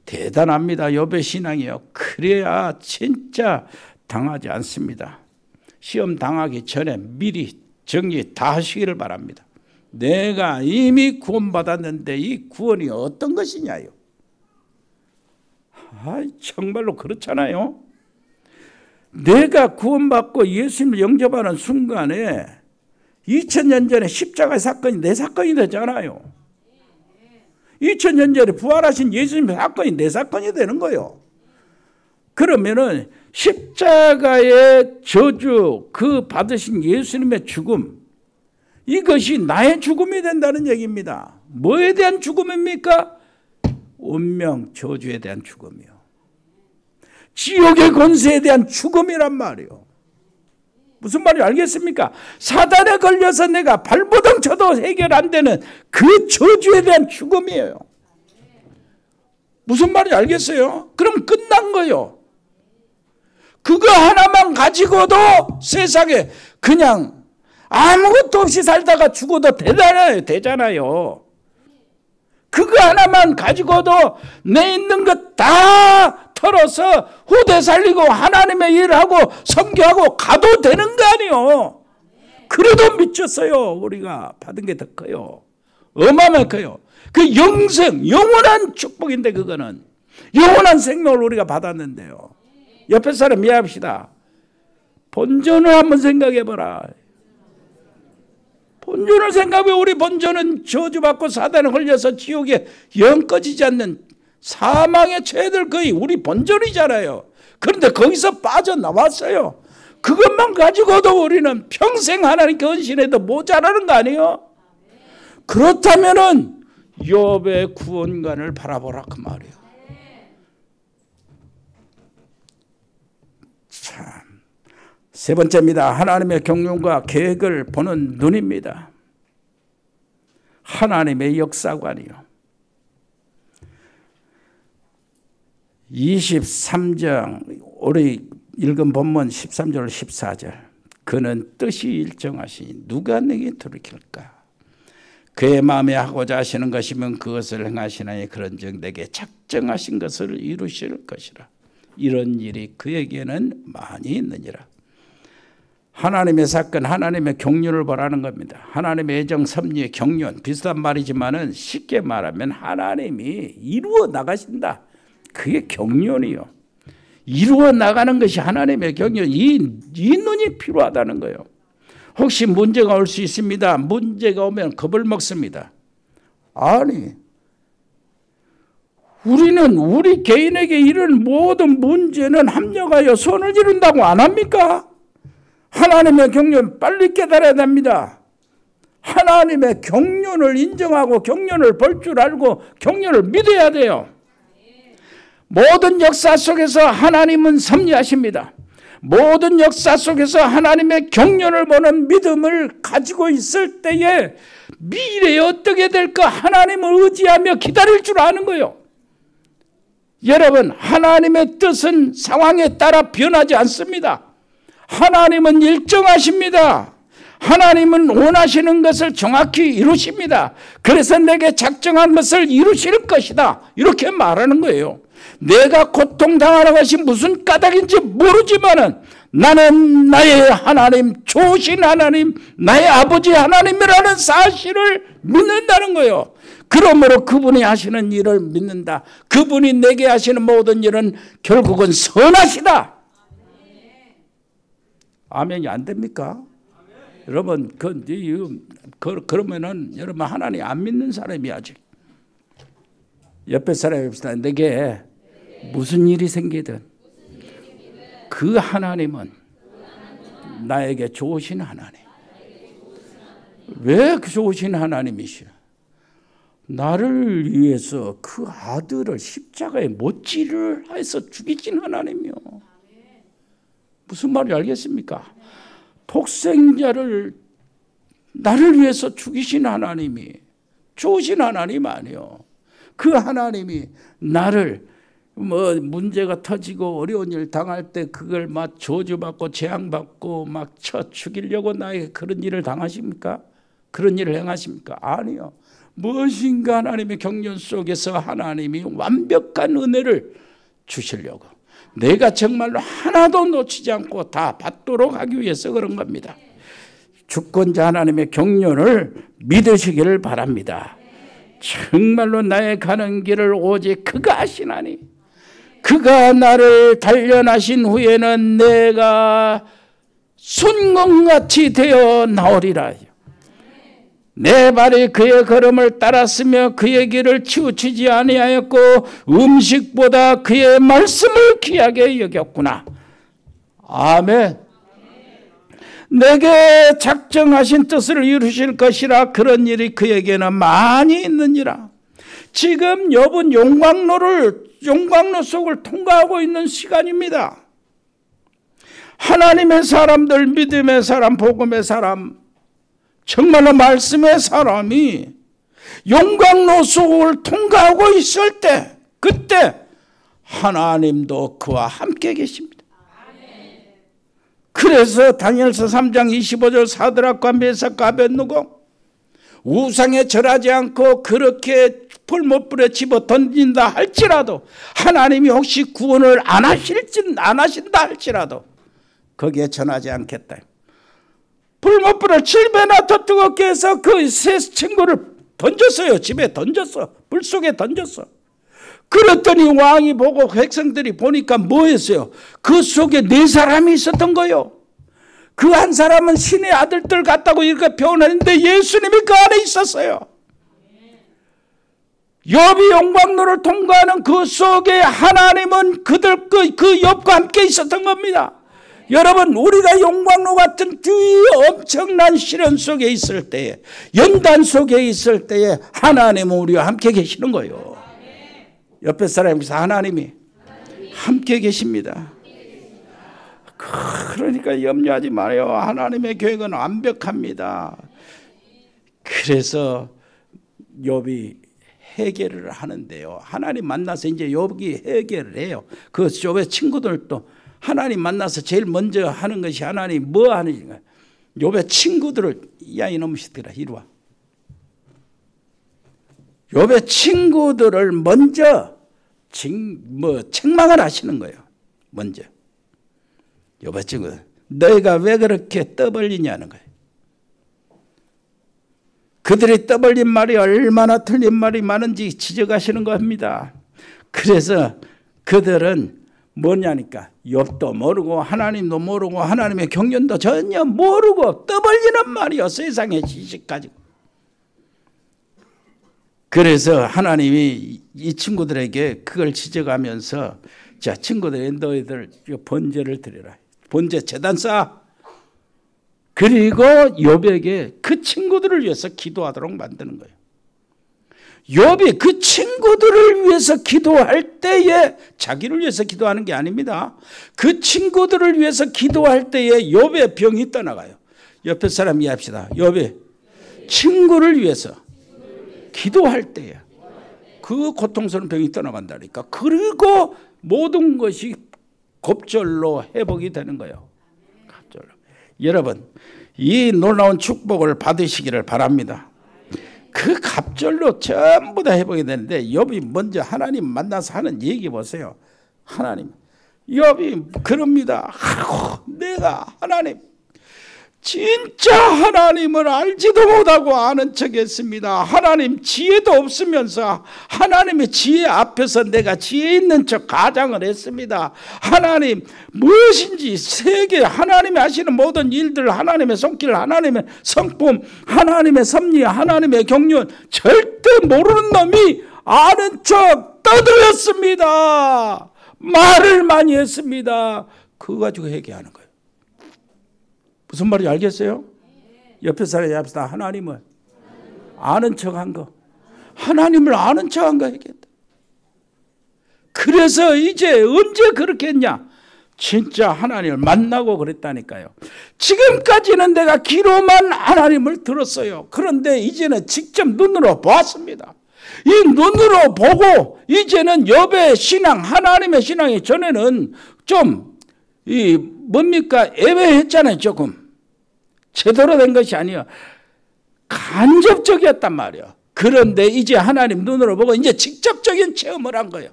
대단합니다. 욥의 신앙이요. 그래야 진짜 당하지 않습니다. 시험 당하기 전에 미리 정리 다 하시기를 바랍니다. 내가 이미 구원받았는데 이 구원이 어떤 것이냐요. 정말로 그렇잖아요. 내가 구원받고 예수님을 영접하는 순간에 2000년 전에 십자가 사건이 내 사건이 되잖아요. 2000년 전에 부활하신 예수님의 사건이 내 사건이 되는 거예요. 그러면은 십자가의 저주, 그 받으신 예수님의 죽음, 이것이 나의 죽음이 된다는 얘기입니다. 뭐에 대한 죽음입니까? 운명 저주에 대한 죽음이요. 지옥의 권세에 대한 죽음이란 말이요. 무슨 말인지 알겠습니까? 사단에 걸려서 내가 발버둥 쳐도 해결 안 되는 그 저주에 대한 죽음이에요. 무슨 말인지 알겠어요? 그럼 끝난 거예요. 그거 하나만 가지고도 세상에 그냥 아무것도 없이 살다가 죽어도 되잖아요. 그거 하나만 가지고도 내 있는 것 다 털어서 후대 살리고 하나님의 일을 하고 섬겨하고 가도 되는 거 아니에요. 그래도 미쳤어요. 우리가 받은 게 더 커요. 어마어마하게 커요. 그 영원한 축복인데, 그거는 영원한 생명을 우리가 받았는데요. 옆에 사람 이해합시다. 본전을 한번 생각해봐라. 본전을 생각해. 우리 본전은 저주받고 사단에 홀려서 지옥에 영 꺼지지 않는 사망의 죄들 거의 우리 본전이잖아요. 그런데 거기서 빠져나왔어요. 그것만 가지고도 우리는 평생 하나님께 헌신해도 모자라는 거 아니에요? 그렇다면은 욥의 구원관을 바라보라 그 말이에요. 참, 세 번째입니다. 하나님의 경륜과 계획을 보는 눈입니다. 하나님의 역사관이요. 23장 우리 읽은 본문 13절 14절. 그는 뜻이 일정하시니 누가 내게 돌이킬까? 그의 마음에 하고자 하시는 것이면 그것을 행하시나니 그런즉 내게 작정하신 것을 이루실 것이라. 이런 일이 그에게는 많이 있느니라. 하나님의 사건, 하나님의 경륜을 보라는 겁니다. 하나님의 애정, 섭리의 경륜, 비슷한 말이지만은 쉽게 말하면 하나님이 이루어 나가신다. 그게 경륜이요. 이루어 나가는 것이 하나님의 경륜. 이 눈이 필요하다는 거예요. 혹시 문제가 올 수 있습니다. 문제가 오면 겁을 먹습니다. 아니, 우리는 우리 개인에게 이런 모든 문제는 합력하여 손을 이룬다고 안 합니까? 하나님의 경륜 빨리 깨달아야 됩니다. 하나님의 경륜을 인정하고 경륜을 볼 줄 알고 경륜을 믿어야 돼요. 모든 역사 속에서 하나님은 섭리하십니다. 모든 역사 속에서 하나님의 경륜을 보는 믿음을 가지고 있을 때에 미래에 어떻게 될까 하나님을 의지하며 기다릴 줄 아는 거예요. 여러분, 하나님의 뜻은 상황에 따라 변하지 않습니다. 하나님은 일정하십니다. 하나님은 원하시는 것을 정확히 이루십니다. 그래서 내게 작정한 것을 이루실 것이다. 이렇게 말하는 거예요. 내가 고통당하는 것이 무슨 까닭인지 모르지만은 나는 나의 하나님, 좋으신 하나님, 나의 아버지 하나님이라는 사실을 믿는다는 거예요. 그러므로 그분이 하시는 일을 믿는다. 그분이 내게 하시는 모든 일은 결국은 선하시다. 아멘이 안 됩니까? 여러분, 그러면은 여러분 하나님 안 믿는 사람이 아직. 옆에 사람이 봅시다. 내게 무슨 일이 생기든 그 하나님은 나에게 좋으신 하나님. 왜 좋으신 하나님이시오? 나를 위해서 그 아들을 십자가에 못질을 해서 죽이신 하나님이요. 무슨 말인지 알겠습니까? 독생자를 나를 위해서 죽이신 하나님이 좋으신 하나님 아니요. 그 하나님이 나를 문제가 터지고 어려운 일 당할 때 그걸 막 저주받고 재앙받고 막 쳐 죽이려고 나에게 그런 일을 당하십니까? 그런 일을 행하십니까? 아니요. 무엇인가 하나님의 경륜 속에서 하나님이 완벽한 은혜를 주시려고 내가 정말로 하나도 놓치지 않고 다 받도록 하기 위해서 그런 겁니다. 주권자 하나님의 경륜을 믿으시기를 바랍니다. 정말로 나의 가는 길을 오직 그가 하시나니 그가 나를 단련하신 후에는 내가 순금같이 되어 나오리라. 내 발이 그의 걸음을 따랐으며 그의 길을 치우치지 아니하였고 음식보다 그의 말씀을 귀하게 여겼구나. 아멘. 내게 작정하신 뜻을 이루실 것이라. 그런 일이 그에게는 많이 있느니라. 지금 욥은 용광로 속을 통과하고 있는 시간입니다. 하나님의 사람들, 믿음의 사람, 복음의 사람, 정말로 말씀의 사람이 용광로 속을 통과하고 있을 때 그때 하나님도 그와 함께 계십니다. 그래서 다니엘서 3장 25절 사드락과 메삭과 아벳느고 우상에 절하지 않고 그렇게 풀못불에 집어 던진다 할지라도 하나님이 혹시 구원을 안 하신다 할지라도 거기에 전하지 않겠다. 불못불을 7배나 더 뜨겁게 해서 그 세 친구를 던졌어요. 집에 던졌어. 불 속에 던졌어. 그랬더니 왕이 보고 백성들이 보니까 뭐 했어요? 그 속에 4사람이 있었던 거예요. 그 한 사람은 신의 아들들 같다고 이렇게 표현했는데 예수님이 그 안에 있었어요. 욥이 용광로를 통과하는 그 속에 하나님은 그들 그 욥과 함께 있었던 겁니다. 여러분, 우리가 용광로 같은 그 엄청난 시련 속에 있을 때에, 연단 속에 있을 때에 하나님은 우리와 함께 계시는 거예요. 옆에 사람에서 하나님이 함께 계십니다. 그러니까 염려하지 말아요. 하나님의 계획은 완벽합니다. 그래서 욥이 해결을 하는데요. 하나님 만나서 이제 욥이 해결을 해요. 그 욥의 친구들도 하나님 만나서 제일 먼저 하는 것이 하나님 뭐 하는가? 욥의 친구들을, 야 이놈의 새끼들아 이리 와. 욥의 친구들을 먼저 책망을 하시는 거예요. 먼저 욥의 친구들, 너희가 왜 그렇게 떠벌리냐는 거예요. 그들이 떠벌린 말이 얼마나 틀린 말이 많은지 지적하시는 겁니다. 그래서 그들은 뭐냐니까 욥도 모르고 하나님도 모르고 하나님의 경륜도 전혀 모르고 떠벌리는 말이요. 세상의 지식 가지고. 그래서 하나님이 이 친구들에게 그걸 지적하면서 자, 친구들이 너희들 번제를 드려라. 번제 제단 쌓아. 그리고 욥에게 그 친구들을 위해서 기도하도록 만드는 거예요. 욥이 그 친구들을 위해서 기도할 때에 자기를 위해서 기도하는 게 아닙니다. 그 친구들을 위해서 기도할 때에 욥의 병이 떠나가요. 옆에 사람 이해합시다. 욥이 친구를 위해서 기도할 때에 그 고통스러운 병이 떠나간다니까. 그리고 모든 것이 갑절로 회복이 되는 거예요. 갑절로. 여러분, 이 놀라운 축복을 받으시기를 바랍니다. 그 갑절로 전부 다 회복이 되는데 욥이 먼저 하나님 만나서 하는 얘기 보세요. 하나님, 욥이 그럽니다. 내가 하나님 진짜 하나님을 알지도 못하고 아는 척했습니다. 하나님 지혜도 없으면서 하나님의 지혜 앞에서 내가 지혜 있는 척 가장을 했습니다. 하나님 무엇인지 세계 하나님이 하시는 모든 일들, 하나님의 손길, 하나님의 성품, 하나님의 섭리, 하나님의 경륜 절대 모르는 놈이 아는 척 떠들었습니다. 말을 많이 했습니다. 그거 가지고 회개하는 거예요. 무슨 말인지 알겠어요? 옆에 사람이 합시다. 하나님을 아는 척한 거. 하나님을 아는 척한 거 얘기했다. 그래서 이제 언제 그렇게 했냐? 진짜 하나님을 만나고 그랬다니까요. 지금까지는 내가 귀로만 하나님을 들었어요. 그런데 이제는 직접 눈으로 보았습니다. 이 눈으로 보고 이제는 욥의 신앙, 하나님의 신앙이 전에는 좀 뭡니까? 애매했잖아요. 조금 제대로 된 것이 아니에요. 간접적이었단 말이에요. 그런데 이제 하나님 눈으로 보고 이제 직접적인 체험을 한 거예요.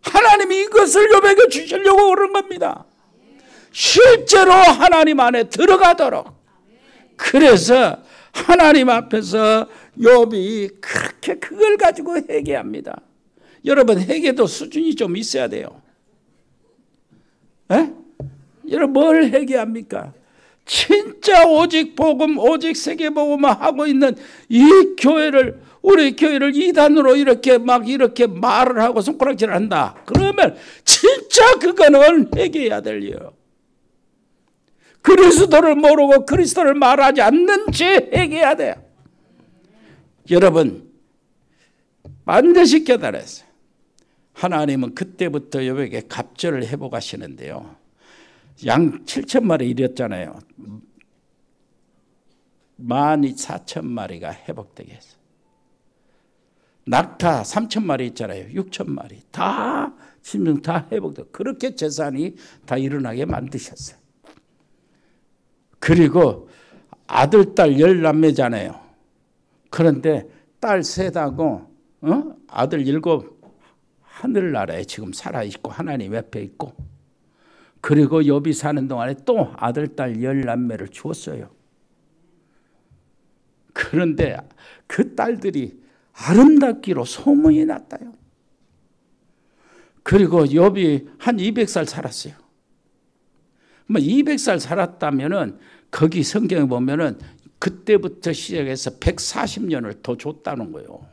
하나님이 이것을 욥에게 주시려고 그런 겁니다. 실제로 하나님 안에 들어가도록. 그래서 하나님 앞에서 욥이 그렇게 그걸 가지고 회개합니다. 여러분, 회개도 수준이 좀 있어야 돼요. 에? 여러분, 뭘 회개합니까? 진짜 오직 복음, 오직 세계복음만 하고 있는 이 교회를, 우리 교회를 이단으로 이렇게 말을 하고 손가락질을 한다. 그러면 진짜 그거는 회개해야 될 일이에요. 그리스도를 모르고 그리스도를 말하지 않는지 회개해야 돼요. 여러분, 반드시 깨달았어요. 하나님은 그때부터 욥에게 갑절을 회복하시는데요. 양 7,000마리 이렸잖아요. 14,000마리가 회복되게 했어요. 낙타 3,000마리 있잖아요. 6,000마리 다 심령 다 회복되고 그렇게 재산이 다 일어나게 만드셨어요. 그리고 아들, 딸 10남매잖아요. 그런데 딸 3하고 아들 7 하늘나라에 지금 살아있고 하나님 옆에 있고, 그리고 욥이 사는 동안에 또 아들, 딸 10남매를 주었어요. 그런데 그 딸들이 아름답기로 소문이 났다요. 그리고 욥이 한 200살 살았어요. 200살 살았다면은 거기 성경에 보면은 그때부터 시작해서 140년을 더 줬다는 거예요.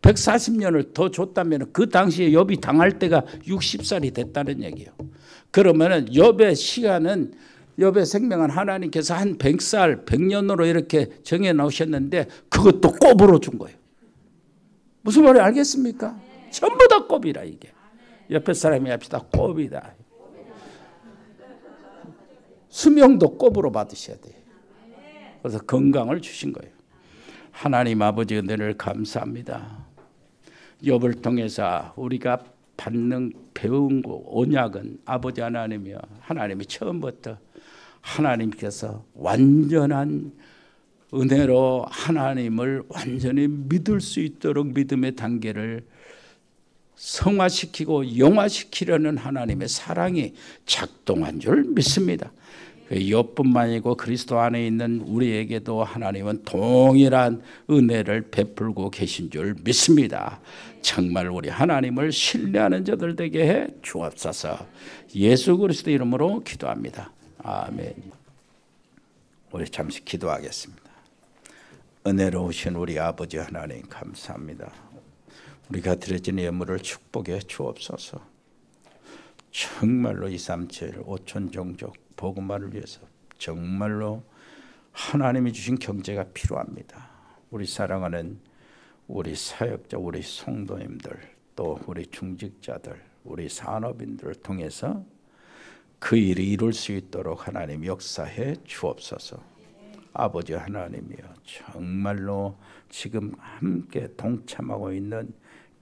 140년을 더 줬다면 그 당시에 욥이 당할 때가 60살이 됐다는 얘기예요. 그러면은 욥의 시간은, 욥의 생명은 하나님께서 한 100살, 100년으로 이렇게 정해 놓으셨는데 그것도 꼽으로 준 거예요. 무슨 말인지 알겠습니까? 전부 다 꼽이라 이게. 옆에 사람이 합시다. 꼽이다. 수명도 꼽으로 받으셔야 돼요. 그래서 건강을 주신 거예요. 하나님 아버지 은혜를 감사합니다. 욥을 통해서 우리가 받는 배운 언약은 아버지 하나님이요, 하나님이 처음부터 하나님께서 완전한 은혜로 하나님을 완전히 믿을 수 있도록 믿음의 단계를 성화시키고 영화시키려는 하나님의 사랑이 작동한 줄 믿습니다. 욥뿐만 아니고 그리스도 안에 있는 우리에게도 하나님은 동일한 은혜를 베풀고 계신 줄 믿습니다. 정말 우리 하나님을 신뢰하는 자들 되게 해 주옵소서. 예수 그리스도 이름으로 기도합니다. 아멘. 우리 잠시 기도하겠습니다. 은혜로우신 우리 아버지 하나님 감사합니다. 우리가 드려진 예물을 축복해 주옵소서. 정말로 237 5천 종족 복음화를 위해서 정말로 하나님이 주신 경제가 필요합니다. 우리 사랑하는 우리 사역자, 우리 성도님들, 또 우리 중직자들, 우리 산업인들을 통해서 그 일이 이룰 수 있도록 하나님 역사해 주옵소서. 아버지 하나님이여, 정말로 지금 함께 동참하고 있는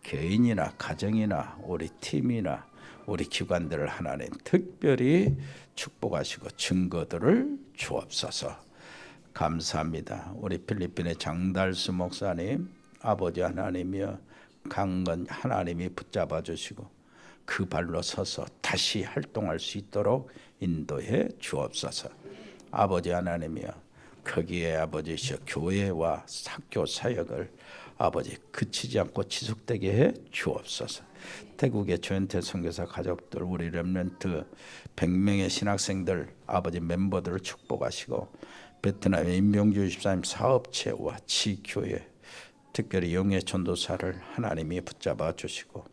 개인이나 가정이나 우리 팀이나 우리 기관들을 하나님 특별히 축복하시고 증거들을 주옵소서. 감사합니다. 우리 필리핀의 장달수 목사님, 아버지 하나님이여, 강건 하나님이 붙잡아 주시고 그 발로 서서 다시 활동할 수 있도록 인도해 주옵소서. 아버지 하나님이여, 거기에 아버지시여 교회와 학교 사역을 아버지 그치지 않고 지속되게 해 주옵소서. 태국의 조현태 선교사 가족들, 우리 렘넌트 100명의 신학생들 아버지 멤버들을 축복하시고, 베트남의 임병주 집사님 사업체와 지교회, 특별히 영예 전도사를 하나님이 붙잡아 주시고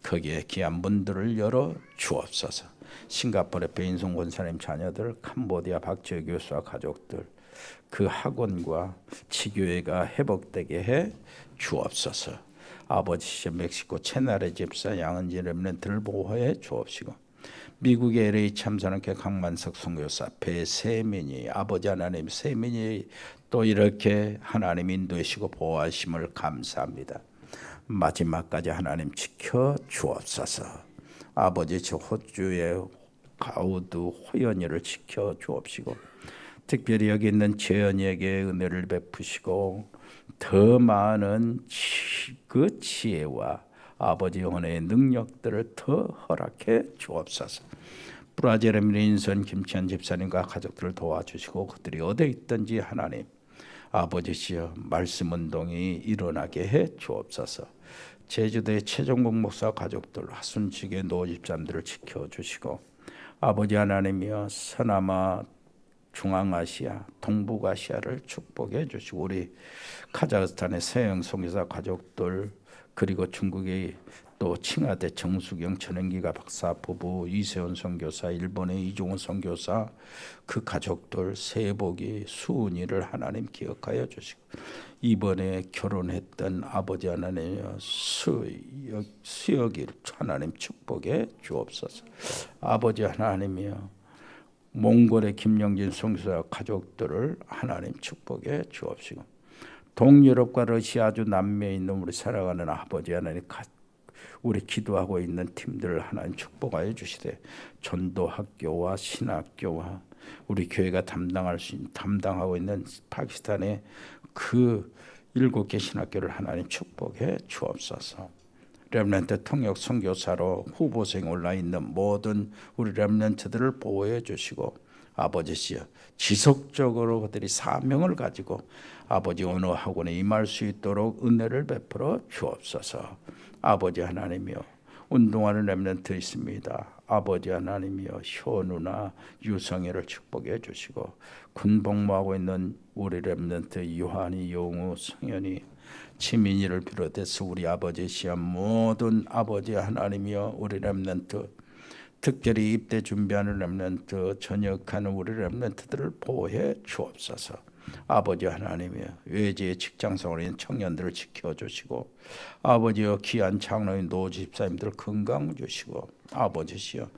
거기에 귀한 문들을 열어 주옵소서. 싱가포르의 배인송 권사님 자녀들, 캄보디아 박지혜 교수와 가족들, 그 학원과 지교회가 회복되게 해 주옵소서. 아버지 멕시코 채나레 집사 양은지 렘넌트를 보호해 주옵시고, 미국의 LA 참사랑교회 강만석 선교사 배세민이 아버지 하나님 세민이 또 이렇게 하나님 인도하시고 보호하심을 감사합니다. 마지막까지 하나님 지켜 주옵소서. 아버지 저 호주의 가우드 호연이를 지켜 주옵시고, 특별히 여기 있는 재현이에게 은혜를 베푸시고 더 많은 그 지혜와 아버지 영혼의 능력들을 더 허락해 주옵소서. 브라질의 민선 김치환 집사님과 가족들을 도와주시고 그들이 어디에 있든지 하나님 아버지시여 말씀 운동이 일어나게 해 주옵소서. 제주도의 최종국 목사 가족들, 하순직의 노 집사님들을 지켜주시고, 아버지 하나님이여 서남아, 중앙아시아, 동북아시아를 축복해 주시고, 우리 카자흐스탄의 서영 선교사 가족들, 그리고 중국의 또 칭하대 정수경 전행기가 박사 부부, 이세훈 선교사, 일본의 이종훈 선교사, 그 가족들 세복이 수은이를 하나님 기억하여 주시고, 이번에 결혼했던 아버지 하나님 수혁이를 하나님 축복해 주옵소서. 아버지 하나님이여 몽골의 김영진 선교사 가족들을 하나님 축복해 주옵시고, 동유럽과 러시아 아주 남미에 있는 우리 살아가는 아버지 하나님, 우리 기도하고 있는 팀들을 하나님 축복하여 주시되, 전도학교와 신학교와 우리 교회가 담당하고 있는 파키스탄의 그 7개 신학교를 하나님 축복해 주옵소서. 렘넌트 통역 선교사로 후보생에 올라 있는 모든 우리 렘넌트들을 보호해 주시고 아버지시여 지속적으로 그들이 사명을 가지고 아버지 언어 학원에 임할 수 있도록 은혜를 베풀어 주옵소서. 아버지 하나님이여 운동하는 렘넌트 있습니다. 아버지 하나님이여 현우나 유성애를 축복해 주시고 군복무하고 있는 우리 렘넌트 유한이, 용우, 성현이, 지민이를 비롯해서 우리 아버지시여 모든 아버지 하나님이여 우리 렘넌트 특별히 입대 준비하는 렘넌트 전역하는 우리 렘넌트들을 보호해 주옵소서. 아버지 하나님이여 외지의 직장생활에 있는 청년들을 지켜주시고 아버지여 귀한 장로인 노집사님들 건강 주시고 아버지시여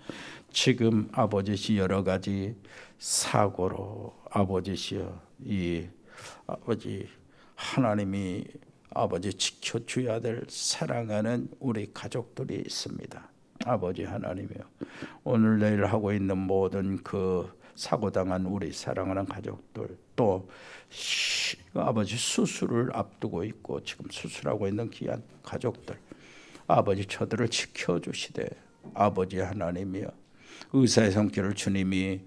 지금 아버지시 여러 가지 사고로 아버지시여 이 아버지 하나님이 아버지 지켜줘야 될 사랑하는 우리 가족들이 있습니다. 아버지 하나님이여 오늘 내일 하고 있는 모든 그 사고당한 우리 사랑하는 가족들 또 아버지 수술을 앞두고 있고 지금 수술하고 있는 귀한 가족들 아버지 저들을 지켜주시되 아버지 하나님이여 의사의 손길을 주님이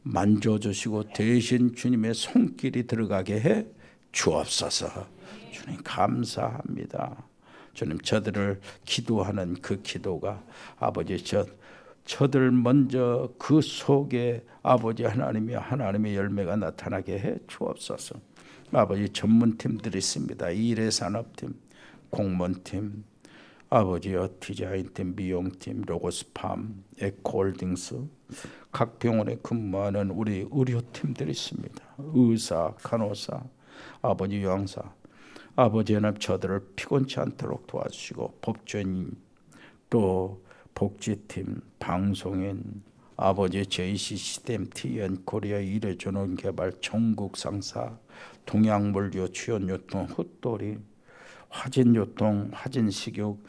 만져주시고 대신 주님의 손길이 들어가게 해 주옵소서. 주님 감사합니다. 주님 저들을 기도하는 그 기도가 아버지 저들 먼저 그 속에 아버지 하나님의 열매가 나타나게 해 주옵소서. 아버지 전문팀들이 있습니다. 일의 산업팀, 공무원팀, 아버지여 디자인팀, 미용팀, 로고스팜, 에코홀딩스 각 병원에 근무하는 우리 의료팀들이 있습니다. 의사, 간호사, 아버지 요양사 아버지 하나님 저들을 피곤치 않도록 도와주시고 법조인 또 복지팀, 방송인, 아버지 JCCDM, TN 코리아 일회전원개발, 전국상사, 동양물류, 주연유통, 헛돌이, 화진유통, 화진식육,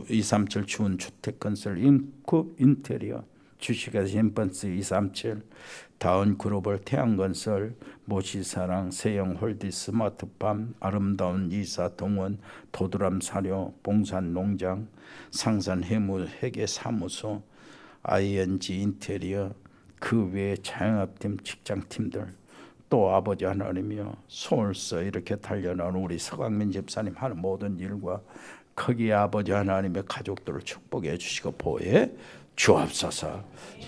237 주운주택건설, 인급 인테리어, 주식회사 인펀스 237, 다운글로벌, 태양건설, 모시사랑, 세영홀디, 스마트팜, 아름다운 이사, 동원, 도드람 사료, 봉산농장, 상산해무, 회계사무소, ING 인테리어, 그 외에 자영업팀, 직장팀들 또 아버지 하나님이여 서울서 이렇게 달려나온 우리 서강민 집사님 하는 모든 일과 거기에 아버지 하나님의 가족들을 축복해 주시고 보호해 주옵소서.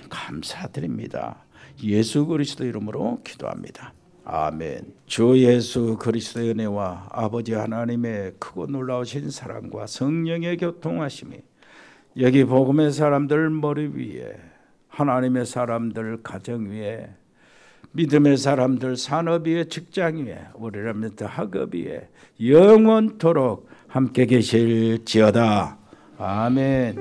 감사드립니다. 예수 그리스도 이름으로 기도합니다. 아멘. 주 예수 그리스도의 은혜와 아버지 하나님의 크고 놀라우신 사랑과 성령의 교통하심이 여기 복음의 사람들 머리 위에 하나님의 사람들 가정 위에 믿음의 사람들 산업 위에 직장 위에 우리 렘넌트 학업 위에 영원토록 함께 계실지어다. 아멘.